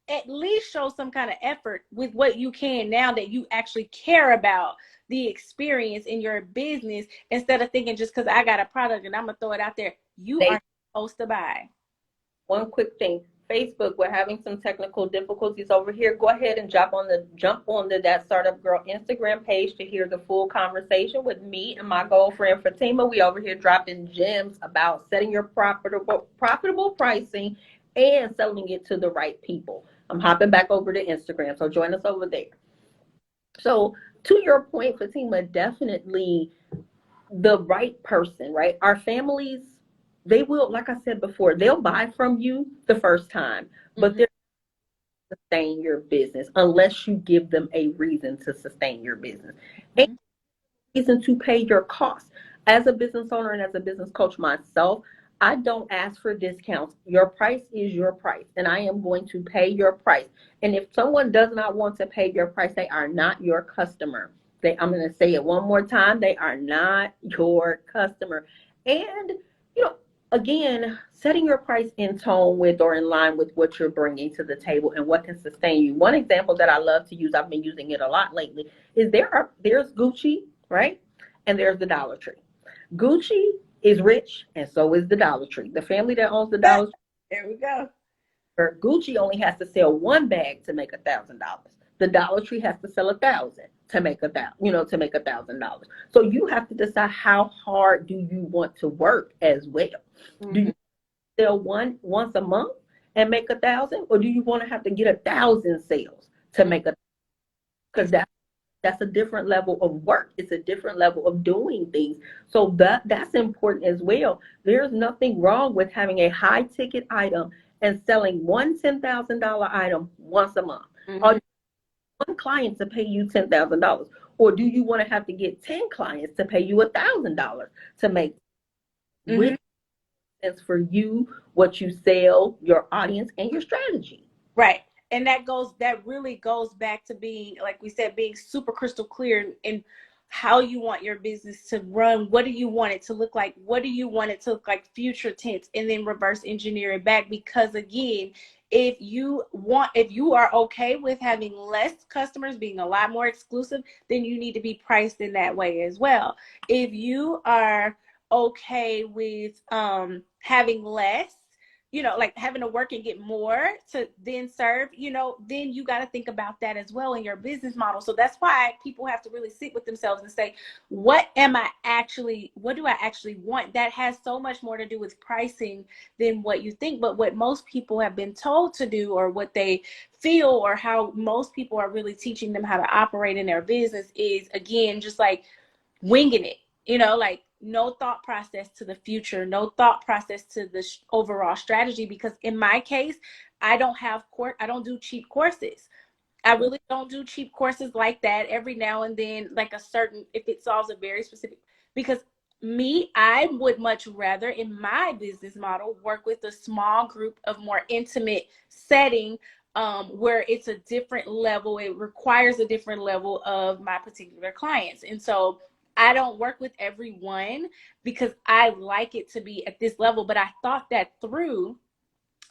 At least show some kind of effort with what you can now that you actually care about the experience in your business, instead of thinking just because I got a product and I'm gonna throw it out there, you They are supposed to buy. One quick thing. Facebook, we're having some technical difficulties over here. Go ahead and jump on the That Startup Girl Instagram page to hear the full conversation with me and my girlfriend Fatima. We over here dropping gems about setting your profitable pricing and selling it to the right people. I'm hopping back over to Instagram, so join us over there. So to your point, Fatima, definitely the right person, right? Our families, they will, like I said before, they'll buy from you the first time, but they're sustain your business unless you give them a reason to sustain your business. A Mm-hmm. reason to pay your costs. As a business owner and as a business coach myself, I don't ask for discounts. Your price is your price, and I am going to pay your price. And if someone does not want to pay your price, they are not your customer. I'm going to say it one more time. They are not your customer. And, you know, again, setting your price in tone with or in line with what you're bringing to the table and what can sustain you. One example that I love to use, I've been using it a lot lately, is there's Gucci, right? And there's the Dollar Tree. Gucci is rich, and so is the Dollar Tree. The family that owns the Dollar There we go. Tree, Gucci only has to sell one bag to make $1,000. The Dollar Tree has to sell 1,000 to make $1,000. So you have to decide how hard do you want to work as well. Do Mm-hmm. you sell one once a month and make 1,000, or do you want to have to get 1,000 sales to make a? Because that's a different level of work. It's a different level of doing things. So that's important as well. There's nothing wrong with having a high ticket item and selling one $10,000 item once a month. Or Mm-hmm. do you want one client to pay you $10,000? Or do you want to have to get 10 clients to pay you $1,000 to make Mm-hmm. which sense for you, what you sell, your audience, and your strategy? Right. And that really goes back to being, like we said, being super crystal clear in how you want your business to run. What do you want it to look like? What do you want it to look like, future tense, and then reverse engineer it back? Because again, if you are okay with having less customers, being a lot more exclusive, then you need to be priced in that way as well. If you are okay with having less, like having to work and get more to then serve, then you got to think about that as well in your business model. So that's why people have to really sit with themselves and say, what do I actually want? That has so much more to do with pricing than what you think. But what most people have been told to do, or what they feel, or how most people are really teaching them how to operate in their business, is again, just like winging it, like no thought process to the future, no thought process to the overall strategy. Because in my case, I don't do cheap courses. I really don't do cheap courses like that. Every now and then, like if it solves a very specific, because I would much rather in my business model work with a small group of more intimate setting, where it's a different level. It requires a different level of my particular clients. And so I don't work with everyone because I like it to be at this level, but I thought that through,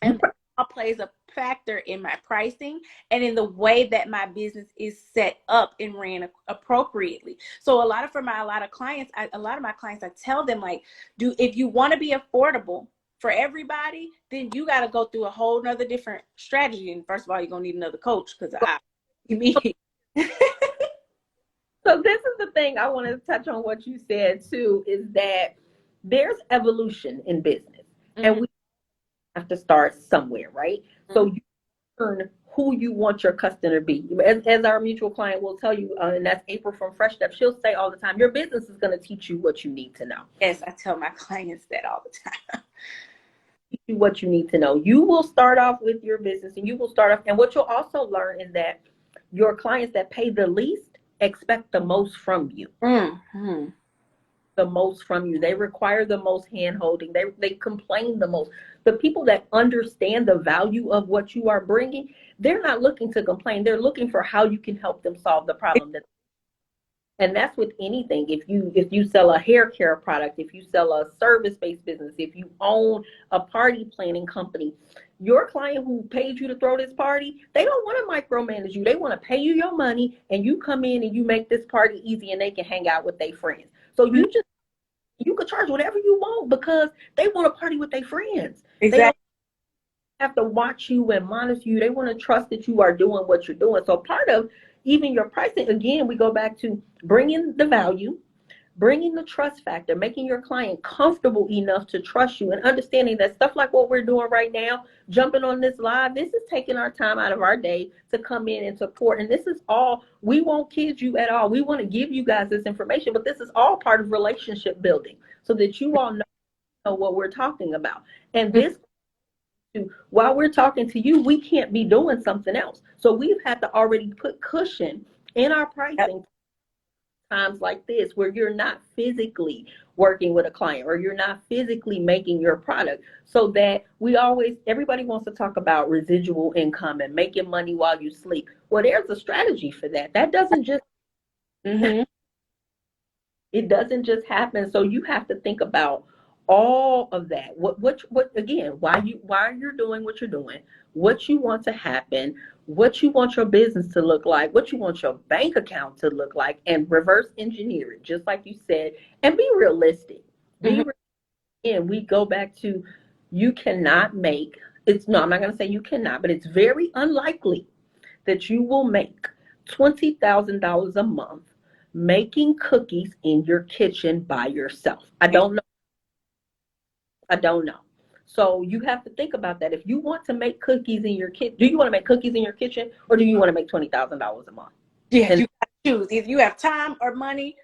and that plays a factor in my pricing and in the way that my business is set up and ran appropriately. So a lot of my clients, I tell them, like, if you want to be affordable for everybody, then you got to go through a whole nother different strategy. And first of all, you're gonna need another coach, because me. So this is the thing I want to touch on what you said too, is that there's evolution in business, and Mm-hmm. we have to start somewhere, right? So Mm-hmm. you learn who you want your customer to be. As our mutual client will tell you, and that's April from Fresh Step, she'll say all the time, your business is going to teach you what you need to know. Yes, I tell my clients that all the time. Teach you what you need to know. You will start off with your business, and you will start off, and what you'll also learn is that your clients that pay the least expect the most from you. Mm-hmm. The most from you. They require the most hand holding. They complain the most. The people that understand the value of what you are bringing, they're not looking to complain. They're looking for how you can help them solve the problem. And that's with anything. If you sell a hair care product, if you sell a service-based business, if you own a party planning company, your client who paid you to throw this party, they don't want to micromanage you. They want to pay you your money, and you come in and you make this party easy, and they can hang out with their friends. So you could charge whatever you want because they want to party with their friends. They don't Exactly. have to watch you and monitor you. They want to trust that you are doing what you're doing. So part of even your pricing, again, we go back to bringing the value, bringing the trust factor, making your client comfortable enough to trust you, and understanding that stuff like what we're doing right now, jumping on this live, this is taking our time out of our day to come in and support. And this is all, we won't kid you at all. We want to give you guys this information, but this is all part of relationship building so that you all know what we're talking about. And this, while we're talking to you, we can't be doing something else. So we've had to already put cushion in our pricing times like this where you're not physically working with a client or you're not physically making your product, so that everybody wants to talk about residual income and making money while you sleep. Well, there's a strategy for that. That doesn't just it doesn't just happen. So you have to think about all of that. What again, why you're doing what you're doing, what you want to happen, what you want your business to look like, what you want your bank account to look like, and reverse engineer it, just like you said, and be realistic. And we go back to, you cannot make, I'm not going to say you cannot, but it's very unlikely that you will make $20,000 a month making cookies in your kitchen by yourself. I don't know. So you have to think about that. If you want to make cookies in your kitchen, do you want to make cookies in your kitchen, or do you want to make $20,000 a month? Yeah, and you got to choose. If you have time or money,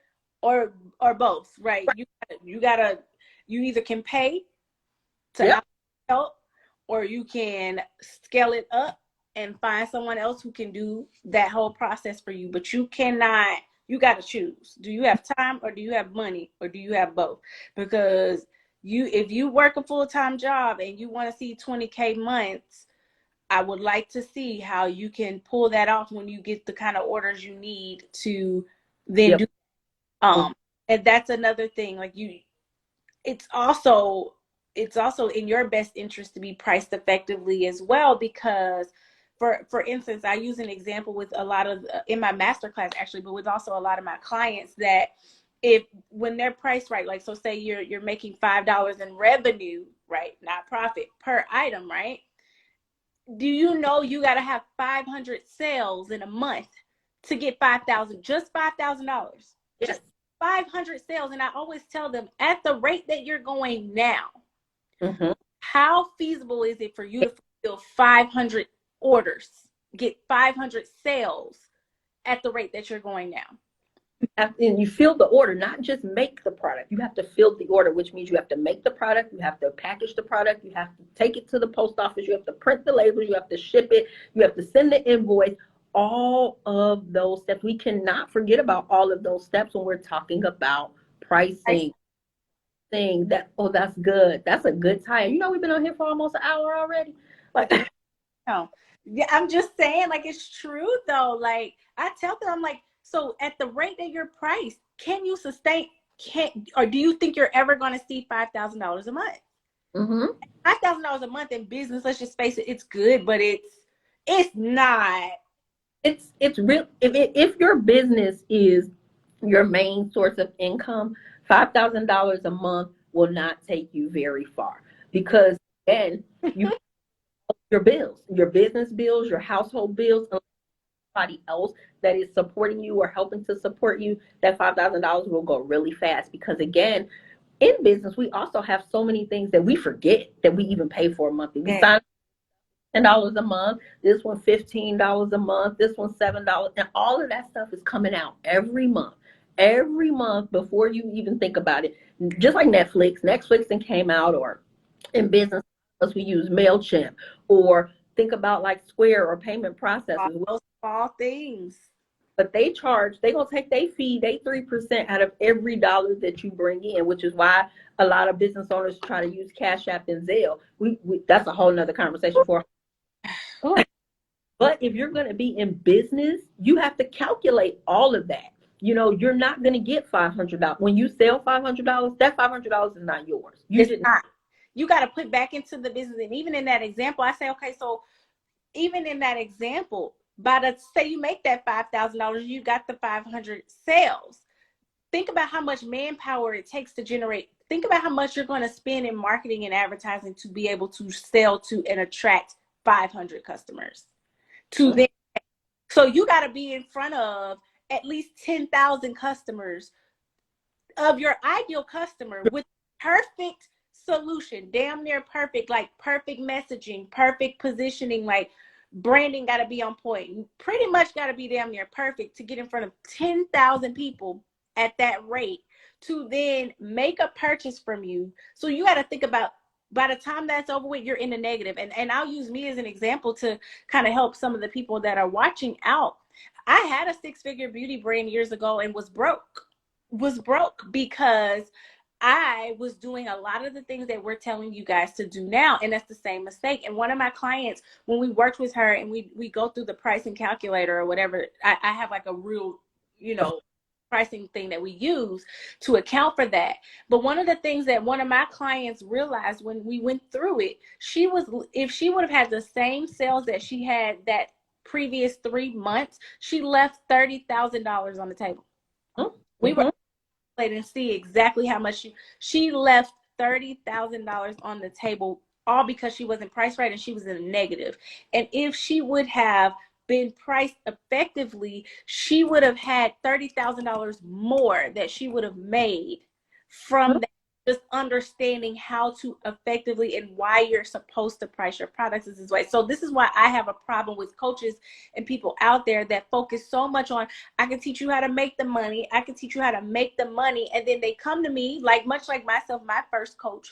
or both, right? You either can pay to help, or you can scale it up and find someone else who can do that whole process for you. But you got to choose. Do you have time, or do you have money, or do you have both? Because if you work a full-time job and you want to see 20K months, I would like to see how you can pull that off when you get the kind of orders you need to then do. And that's another thing. Like it's also in your best interest to be priced effectively as well, because for instance, I use an example with a lot of in my masterclass actually, but with also a lot of my clients, that when they're priced right, like, so say you're making $5 in revenue, right, not profit, per item, right? Do you know you got to have 500 sales in a month to get just $5,000? Just 500 sales. And I always tell them, at the rate that you're going now, how feasible is it for you to fulfill 500 orders, get 500 sales at the rate that you're going now? And you fill the order, not just make the product. You have to fill the order, which means you have to make the product, you have to package the product, you have to take it to the post office, you have to print the labels, you have to ship it, you have to send the invoice. All of those steps. We cannot forget about all of those steps when we're talking about pricing. That's good. That's a good time. We've been on here for almost an hour already. Like, no. Yeah, I'm just saying, like, it's true though. Like, I tell them, I'm like, so at the rate that you're priced, can you sustain, or do you think you're ever going to see $5,000 a month? $5,000 a month in business, let's just face it, it's good, but it's not. It's real. If your business is your main source of income, $5,000 a month will not take you very far, because then your bills, your business bills, your household bills, somebody else that is supporting you or helping to support you, that $5,000 will go really fast. Because again, in business, we also have so many things that we forget that we even pay for monthly. We sign $10 a month, this one $15 a month, this one $7, and all of that stuff is coming out every month before you even think about it. Just like Netflix and came out, or in business we use MailChimp, or think about like Square or payment processors. Those small things. But they're gonna take their fee, they 3% out of every dollar that you bring in, which is why a lot of business owners try to use Cash App and Zelle. That's a whole nother conversation for. But if you're going to be in business, you have to calculate all of that. You're not going to get $500 when you sell $500. That $500 is not yours. It's not. You got to put back into the business. And even in that example, I say, okay, so even in that example, say you make that $5,000, you got the 500 sales. Think about how much manpower it takes to generate think about how much you're going to spend in marketing and advertising to be able to sell to and attract 500 customers to them. So you got to be in front of at least 10,000 customers of your ideal customer with perfect solution, damn near perfect, like perfect messaging, perfect positioning, like branding got to be on point. Pretty much got to be damn near perfect to get in front of 10,000 people at that rate to then make a purchase from you. So you got to think about, by the time that's over with, you're in the negative. And I'll use me as an example to kind of help some of the people that are watching out. I had a 6-figure beauty brand years ago and was broke because I was doing a lot of the things that we're telling you guys to do now. And that's the same mistake. And one of my clients, when we worked with her and we go through the pricing calculator or whatever, I have like a real, pricing thing that we use to account for that. But one of the things that one of my clients realized when we went through it, if she would have had the same sales that she had that previous 3 months, she left $30,000 on the table. Mm-hmm. We were and see exactly how much she left $30,000 on the table, all because she wasn't priced right and she was in a negative. And if she would have been priced effectively, she would have had $30,000 more that she would have made from that. Just understanding how to effectively and why you're supposed to price your products is this way. So this is why I have a problem with coaches and people out there that focus so much on, I can teach you how to make the money. I can teach you how to make the money. And then they come to me, like much like myself, my first coach,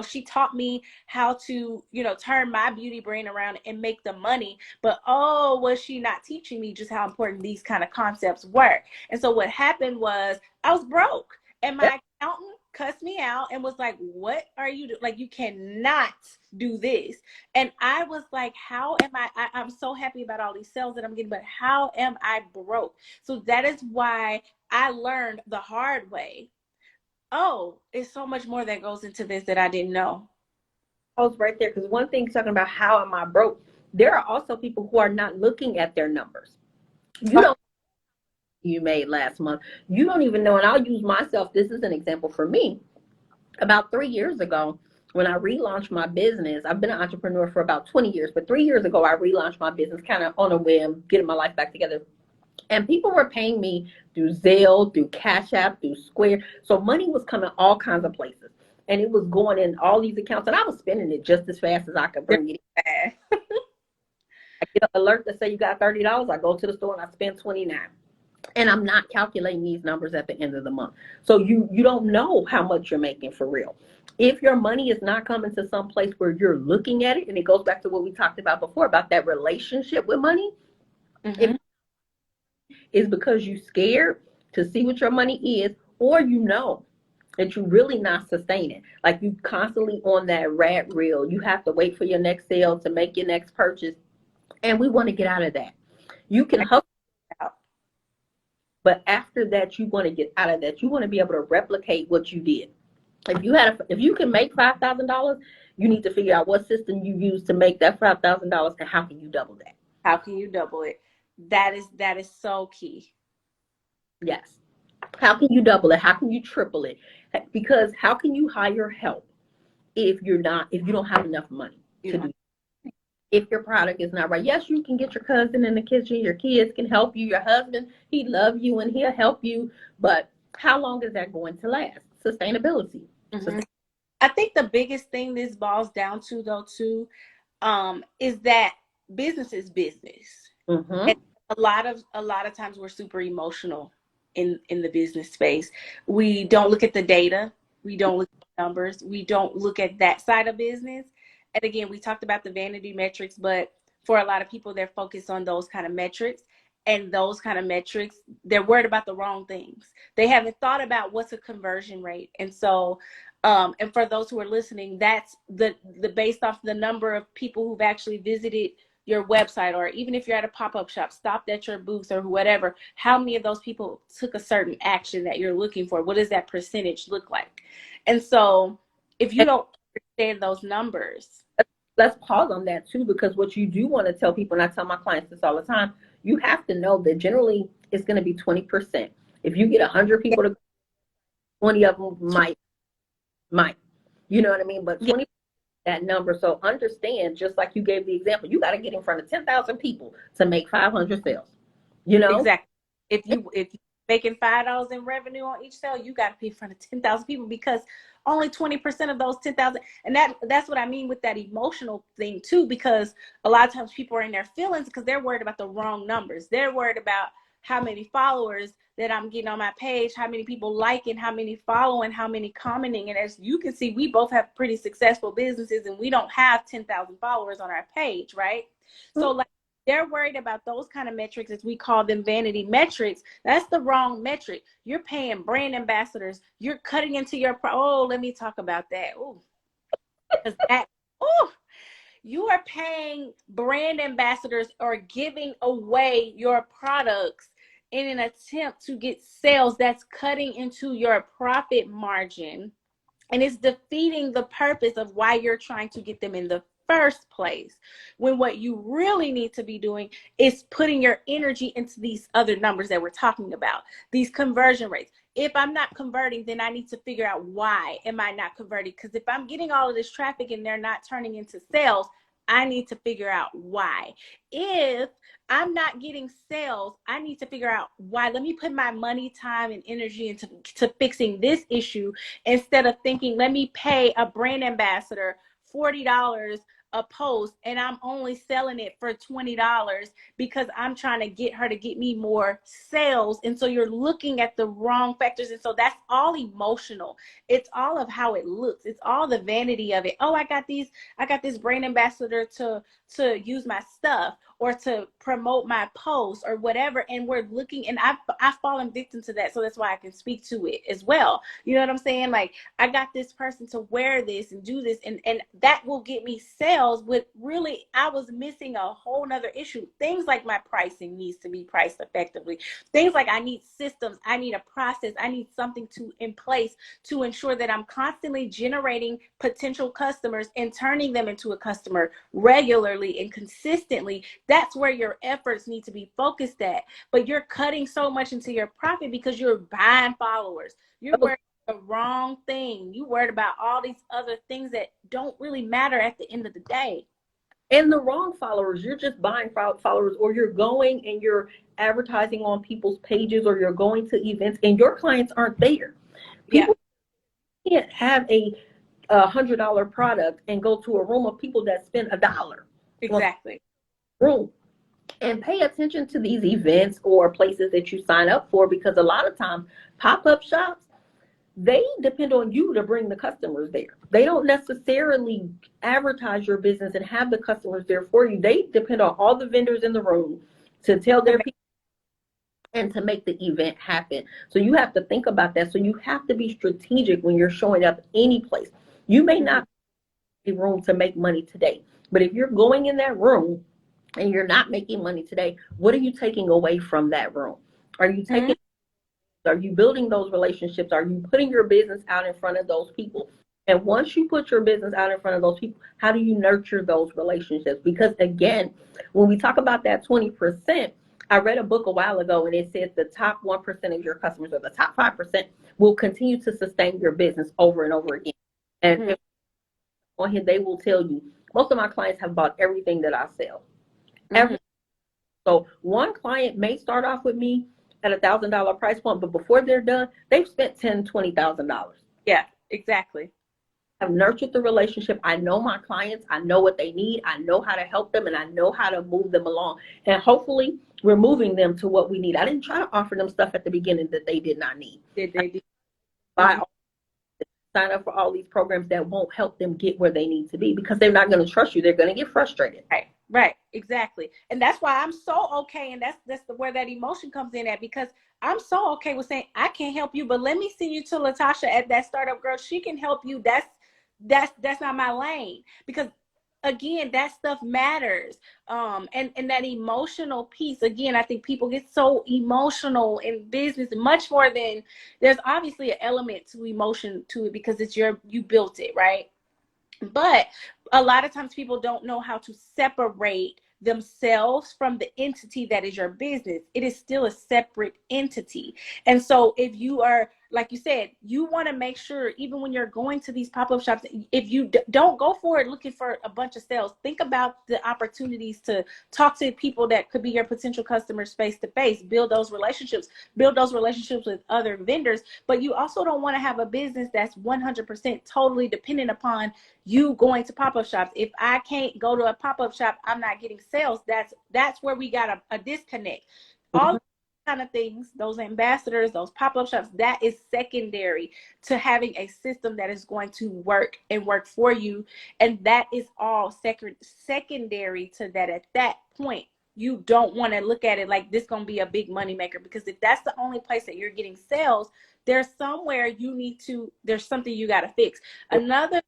she taught me how to, turn my beauty brand around and make the money. But, was she not teaching me just how important these kind of concepts were? And so what happened was I was broke and my accountant cussed me out and was like, what are you doing? Like, you cannot do this. And I was like, how am I'm so happy about all these sales that I'm getting, but how am I broke? So that is why I learned the hard way. It's so much more that goes into this that I didn't know. I was right there, because one thing talking about how am I broke, there are also people who are not looking at their numbers. You don't you made last month. You don't even know. And I'll use myself. This is an example for me. About 3 years ago, when I relaunched my business, I've been an entrepreneur for about 20 years, but 3 years ago, I relaunched my business kind of on a whim, getting my life back together. And people were paying me through Zelle, through Cash App, through Square. So money was coming all kinds of places. And it was going in all these accounts. And I was spending it just as fast as I could bring it in. I get an alert that say you got $30. I go to the store and I spend $29. And I'm not calculating these numbers at the end of the month. So you don't know how much you're making for real. If your money is not coming to some place where you're looking at it, and it goes back to what we talked about before, about that relationship with money, if it's because you're scared to see what your money is, or that you're really not sustaining. Like, you constantly on that rat reel. You have to wait for your next sale to make your next purchase. And we want to get out of that. You can hustle out. But after that, you want to get out of that. You want to be able to replicate what you did. If you can make $5,000, you need to figure out what system you use to make that $5,000, and how can you double that? How can you double it? That is so key. Yes. How can you double it? How can you triple it? Because how can you hire help if you don't have enough money to do it? If your product is not right? Yes, you can get your cousin in the kitchen, your kids can help you, your husband, he loves you and he'll help you, but how long is that going to last? Sustainability. I think the biggest thing this boils down to, though, too, is that business is business. And a lot of times we're super emotional in the business space. We don't look at the data. We don't look at the numbers. We don't look at that side of business. And again, we talked about the vanity metrics, but for a lot of people, they're focused on those kind of metrics. And those kind of metrics, they're worried about the wrong things. They haven't thought about what's a conversion rate. And so, and for those who are listening, that's the based off the number of people who've actually visited your website, or even if you're at a pop-up shop, stopped at your booth or whatever, how many of those people took a certain action that you're looking for? What does that percentage look like? And so if you don't understand those numbers. Let's pause on that too, because what you do want to tell people, and I tell my clients this all the time, you have to know that generally it's going to be 20%. If you get 100 people to 20 of them might Might. You know what I mean? But Yeah, 20 that number. So understand, just like you gave the example, you got to get in front of 10,000 people to make 500 sales. You know? exactly. If you making $5 in revenue on each sale, you got to be in front of 10,000 people because only 20% of those 10,000, and that's what I mean with that emotional thing too. Because a lot of times people are in their feelings because they're worried about the wrong numbers. They're worried about how many followers that I'm getting on my page, how many people liking, how many following, how many commenting. And as you can see, we both have pretty successful businesses, and we don't have 10,000 followers on our page, right? So like they're worried about those kind of metrics, as we call them vanity metrics. That's the wrong metric. You're paying brand ambassadors. You're cutting into your oh, let me talk about that. Oh, because that oh, you are paying brand ambassadors or giving away your products in an attempt to get sales. That's cutting into your profit margin, and it's defeating the purpose of why you're trying to get them in the first place. When what you really need to be doing is putting your energy into these other numbers that we're talking about, these conversion rates. If I'm not converting, then I need to figure out why am I not converting? Because if I'm getting all of this traffic and they're not turning into sales, I need to figure out why. If I'm not getting sales, I need to figure out why. Let me put my money, time, and energy into fixing this issue, instead of thinking, let me pay a brand ambassador $40 a post and I'm only selling it for $20 because I'm trying to get her to get me more sales. And so you're looking at the wrong factors. And so that's all emotional. It's all of how it looks. It's all the vanity of it. Oh, I got this brand ambassador to use my stuff or to promote my post or whatever. And we're looking, and I've fallen victim to that. So that's why I can speak to it as well. You know what I'm saying? Like, I got this person to wear this and do this, and that will get me sales. But really, I was missing a whole nother issue. Things like my pricing needs to be priced effectively. Things like I need systems, I need a process, I need something to in place to ensure that I'm constantly generating potential customers and turning them into a customer regularly and consistently. That's where your efforts need to be focused at. But you're cutting so much into your profit because you're buying followers. You're worried about the wrong thing. You worried about all these other things that don't really matter at the end of the day. And the wrong followers, you're just buying followers, or you're going and you're advertising on people's pages, or you're going to events and your clients aren't there. Yeah, People can't have $100 product and go to a room of people that spend $1 on exactly. a room. And pay attention to these events or places that you sign up for, because a lot of times pop-up shops, they depend on you to bring the customers there. They don't necessarily advertise your business and have the customers there for you. They depend on all the vendors in the room to tell their people and to make the event happen. So you have to think about that. So you have to be strategic when you're showing up any place. You may not have a room to make money today, but if you're going in that room and you're not making money today, what are you taking away from that room? Are you taking, are you building those relationships? Are you putting your business out in front of those people? And once you put your business out in front of those people, how do you nurture those relationships? Because again, when we talk about that 20%, I read a book a while ago and it says the top 1% of your customers, or the top 5%, will continue to sustain your business over and over again. And on here, they will tell you, most of my clients have bought everything that I sell. Every, so one client may start off with me at $1,000 price point, but before they're done, they've spent $20,000. Yeah, exactly. I've nurtured the relationship. I know my clients. I know what they need. I know how to help them, and I know how to move them along. And hopefully, we're moving them to what we need. I didn't try to offer them stuff at the beginning that they did not need. Did they do? Buy, sign up for all these programs that won't help them get where they need to be, because they're not going to trust you. They're going to get frustrated. Right, exactly. And that's why I'm so okay. And that's where that emotion comes in at, because I'm so okay with saying, I can't help you, but let me send you to Latasha at that startup girl. She can help you. That's not my lane, because again, that stuff matters. And that emotional piece, again, I think people get so emotional in business, much more than, there's obviously an element to emotion to it because you built it, right? But a lot of times people don't know how to separate themselves from the entity that is your business. It is still a separate entity. And so if you are like you said, you want to make sure, even when you're going to these pop-up shops, if you don't go for it looking for a bunch of sales, think about the opportunities to talk to people that could be your potential customers face to face, build those relationships with other vendors. But you also don't want to have a business that's 100% totally dependent upon you going to pop-up shops. If I can't go to a pop-up shop, I'm not getting sales. That's where we got a disconnect. All kind of things, those ambassadors, those pop-up shops, that is secondary to having a system that is going to work and work for you. And that is all secondary to that. At that point, you don't want to look at it like this going to be a big money maker, because if that's the only place that you're getting sales, there's something you got to fix. Another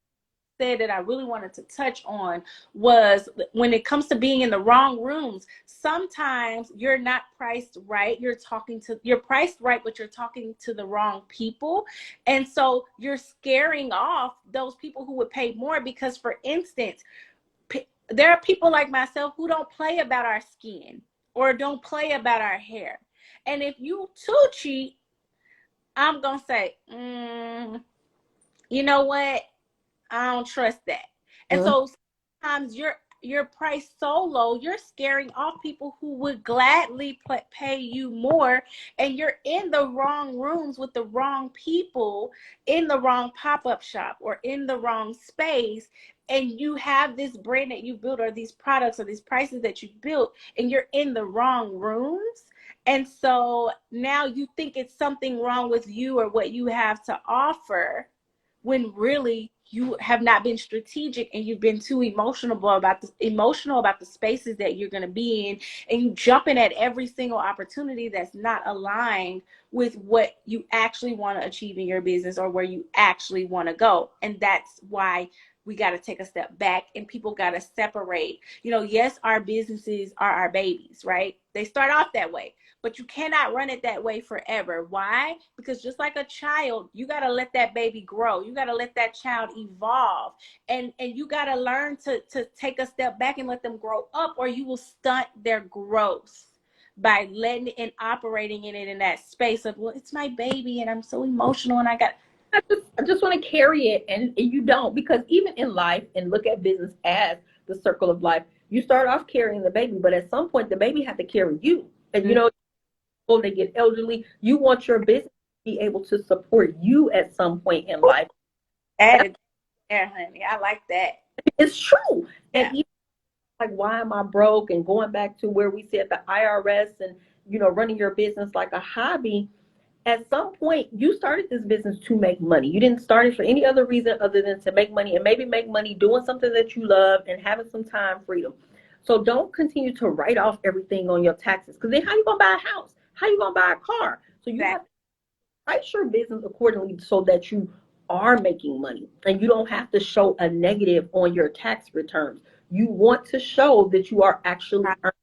said that I really wanted to touch on was when it comes to being in the wrong rooms. Sometimes you're not priced right. You're priced right, but you're talking to the wrong people. And so you're scaring off those people who would pay more because, for instance, there are people like myself who don't play about our skin or don't play about our hair. And if you too cheap, I'm going to say, you know what? I don't trust that. And Mhm. so sometimes you're priced so low, you're scaring off people who would gladly pay you more, and you're in the wrong rooms with the wrong people, in the wrong pop-up shop or in the wrong space. And you have this brand that you built, or these products or these prices that you built, and you're in the wrong rooms. And so now you think it's something wrong with you or what you have to offer, when really you have not been strategic, and you've been too emotional about the spaces that you're going to be in, and you jumping at every single opportunity that's not aligned with what you actually want to achieve in your business or where you actually want to go. And that's why we got to take a step back, and people got to separate. Yes, our businesses are our babies, right? They start off that way, but you cannot run it that way forever. Why? Because just like a child, you got to let that baby grow. You got to let that child evolve. And you got to learn to take a step back and let them grow up, or you will stunt their growth by letting and operating in it in that space of, well, it's my baby and I'm so emotional and I just want to carry it, and you don't, because even in life, and look at business as the circle of life, you start off carrying the baby, but at some point the baby has to carry you. And when they get elderly, you want your business to be able to support you at some point in life. added there, honey. I like that. It's true. And Yeah. even like, why am I broke? And going back to where we said the IRS, and running your business like a hobby. At some point, you started this business to make money. You didn't start it for any other reason other than to make money, and maybe make money doing something that you love and having some time freedom. So don't continue to write off everything on your taxes, because then how you gonna buy a house? How you gonna buy a car? So you have Exactly. to price your business accordingly so that you are making money, and you don't have to show a negative on your tax returns. You want to show that you are actually earning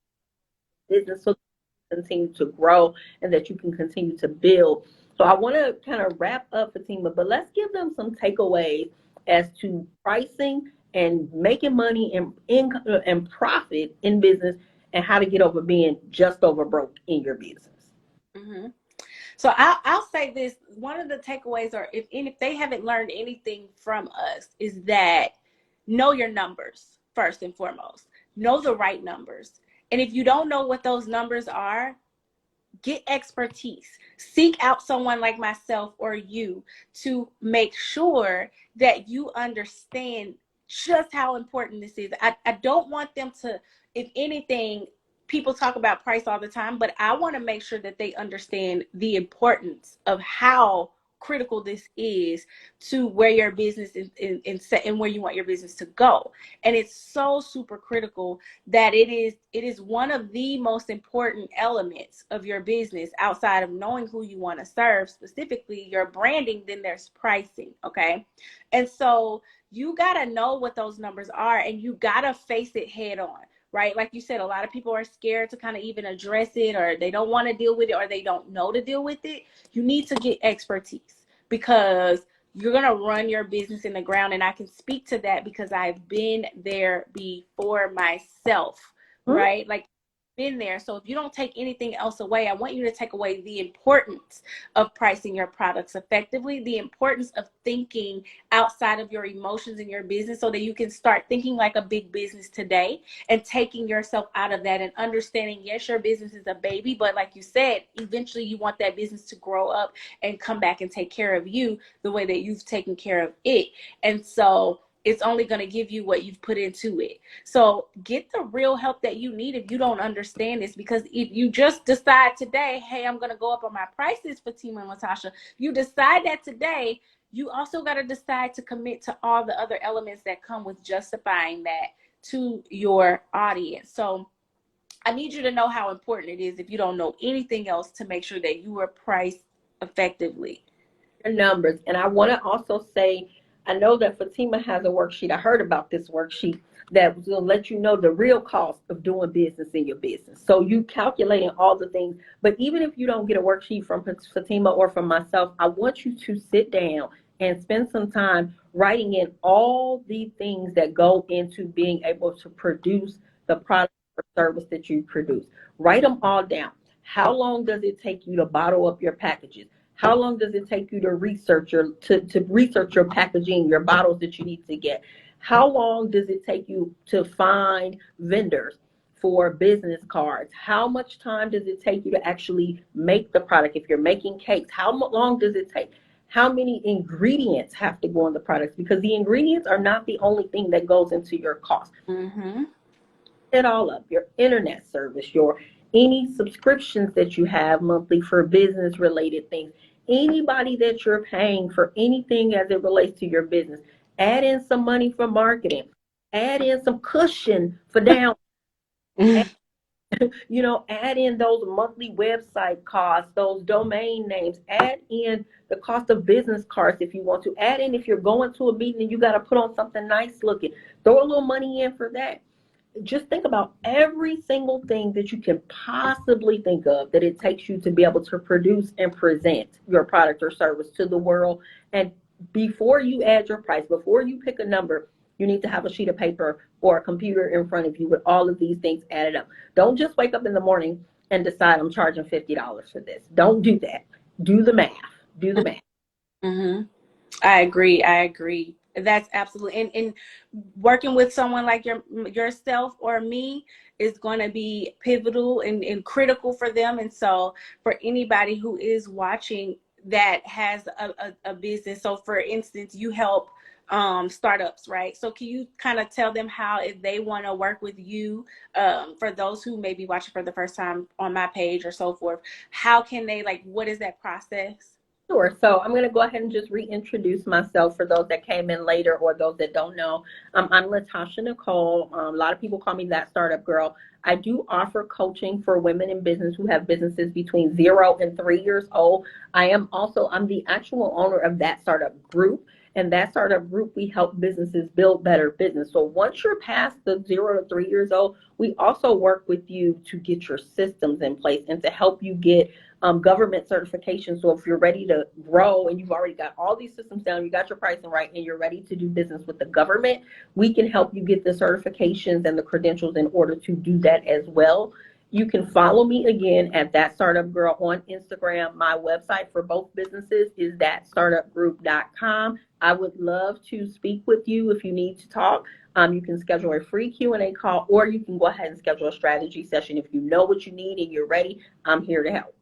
business, so continue to grow and that you can continue to build. So I want to kind of wrap up, Fatima, but let's give them some takeaways as to pricing and making money and income and profit in business, and how to get over being just over broke in your business. Mm-hmm. So I'll say this. One of the takeaways, or if they haven't learned anything from us, is that know your numbers first and foremost. Know the right numbers. And if you don't know what those numbers are, get expertise. Seek out someone like myself or you to make sure that you understand just how important this is. I don't want them to, if anything, people talk about price all the time, but I want to make sure that they understand the importance of how critical this is to where your business and where you want your business to go. And it's so super critical that it is one of the most important elements of your business, outside of knowing who you want to serve, specifically your branding. Then there's pricing. Okay. And so you got to know what those numbers are, and you got to face it head on. Right? Like you said, a lot of people are scared to kind of even address it, or they don't want to deal with it, or they don't know to deal with it. You need to get expertise, because you're going to run your business in the ground. And I can speak to that because I've been there before myself, Hmm? right? Like been there. So if you don't take anything else away, I want you to take away the importance of pricing your products effectively, the importance of thinking outside of your emotions in your business so that you can start thinking like a big business today and taking yourself out of that and understanding, yes, your business is a baby, but like you said, eventually you want that business to grow up and come back and take care of you the way that you've taken care of it. And so it's only going to give you what you've put into it. So get the real help that you need if you don't understand this, because if you just decide today, hey, I'm going to go up on my prices, Fatima and Latasha, you decide that today, you also got to decide to commit to all the other elements that come with justifying that to your audience. So I need you to know how important it is, if you don't know anything else, to make sure that you are priced effectively. Your numbers. And I want to also say, I know that Fatima has a worksheet. I heard about this worksheet that will let you know the real cost of doing business in your business. So you calculating all the things. But even if you don't get a worksheet from Fatima or from myself, I want you to sit down and spend some time writing in all the things that go into being able to produce the product or service that you produce. Write them all down. How long does it take you to bottle up your packages? How long does it take you to research to research your packaging, your bottles that you need to get? How long does it take you to find vendors for business cards? How much time does it take you to actually make the product? If you're making cakes, how long does it take? How many ingredients have to go in the products? Because the ingredients are not the only thing that goes into your cost. Mm-hmm. It all up, your internet service, your any subscriptions that you have monthly for business related things, anybody that you're paying for anything as it relates to your business. Add in some money for marketing, add in some cushion for down, add in those monthly website costs, those domain names, add in the cost of business cards if you want to, add in if you're going to a meeting and you got to put on something nice looking, throw a little money in for that. Just think about every single thing that you can possibly think of that it takes you to be able to produce and present your product or service to the world. And before you add your price, before you pick a number, you need to have a sheet of paper or a computer in front of you with all of these things added up. Don't just wake up in the morning and decide I'm charging $50 for this. Don't do that. Do the math. Do the math. Mm-hmm. I agree. I agree. That's absolutely, and working with someone like yourself or me is going to be pivotal and critical for them. And so for anybody who is watching that has a business, so for instance, you help startups, right? So can you kind of tell them how, if they want to work with you, for those who may be watching for the first time on my page or so forth, how can they, like, what is that process? Sure. So I'm going to go ahead and just reintroduce myself for those that came in later or those that don't know. I'm Latasha Nicole. A lot of people call me that startup girl. I do offer coaching for women in business who have businesses between 0 and 3 years old. I'm the actual owner of that startup group. And that startup group, we help businesses build better business. So once you're past the 0 to 3 years old, we also work with you to get your systems in place and to help you get government certification. So if you're ready to grow and you've already got all these systems down, you got your pricing right, and you're ready to do business with the government, we can help you get the certifications and the credentials in order to do that as well. You can follow me again at That Startup Girl on Instagram. My website for both businesses is thatstartupgroup.com. I would love to speak with you if you need to talk. You can schedule a free Q&A call, or you can go ahead and schedule a strategy session. If you know what you need and you're ready, I'm here to help.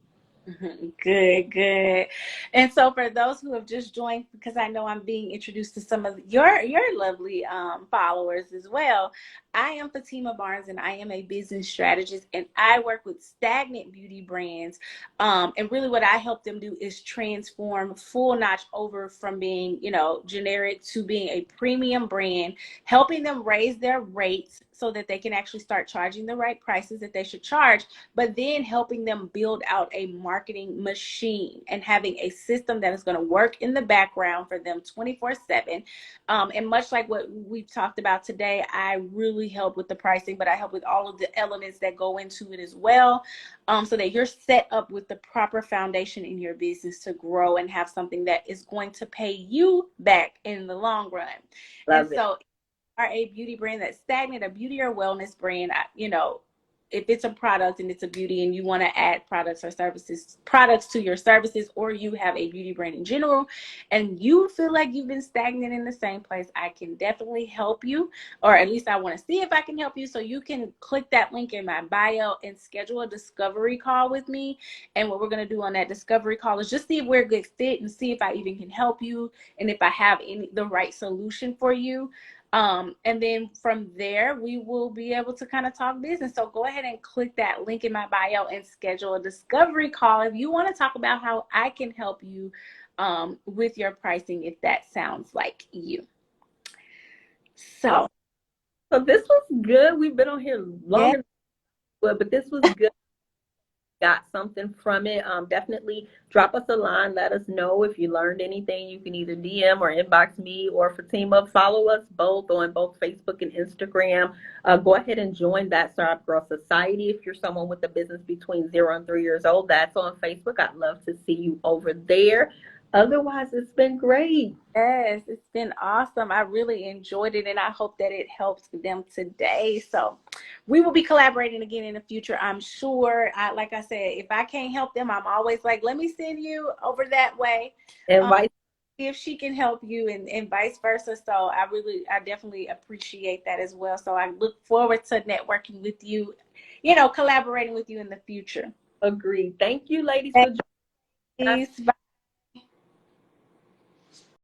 Good, good. And so for those who have just joined, because I know I'm being introduced to some of your lovely followers as well, I am Fatima Barnes, and I am a business strategist, and I work with stagnant beauty brands. And really what I help them do is transform full notch over from being, generic to being a premium brand, helping them raise their rates so that they can actually start charging the right prices that they should charge, but then helping them build out a marketing machine and having a system that is going to work in the background for them 24/7. And much like what we've talked about today, I really help with the pricing, but I help with all of the elements that go into it as well, so that you're set up with the proper foundation in your business to grow and have something that is going to pay you back in the long run. And Love it. so are a beauty brand that's stagnant, a beauty or wellness brand, if it's a product and it's a beauty and you want to add products to your services, or you have a beauty brand in general and you feel like you've been stagnant in the same place, I can definitely help you, or at least I want to see if I can help you. So you can click that link in my bio and schedule a discovery call with me. And what we're going to do on that discovery call is just see if we're a good fit and see if I even can help you and if I have the right solution for you. And then from there, we will be able to kind of talk business. So go ahead and click that link in my bio and schedule a discovery call if you want to talk about how I can help you with your pricing, if that sounds like you. So, So this was good. We've been on here yeah. longer, but this was good. Got something from it. Definitely drop us a line. Let us know if you learned anything. You can either DM or inbox me or Fatima. Follow us both on both Facebook and Instagram. Go ahead and join that Startup Girl Society. If you're someone with a business between 0 and 3 years old, that's on Facebook. I'd love to see you over there. Otherwise, it's been great. Yes, it's been awesome. I really enjoyed it, and I hope that it helps them today. So we will be collaborating again in the future, I'm sure. Like I said, if I can't help them, I'm always like, let me send you over that way. And Um, vice if she can help you, and vice versa. So I definitely appreciate that as well. So I look forward to networking with you, collaborating with you in the future. Agreed. Thank you, ladies, for joining us. Thanks.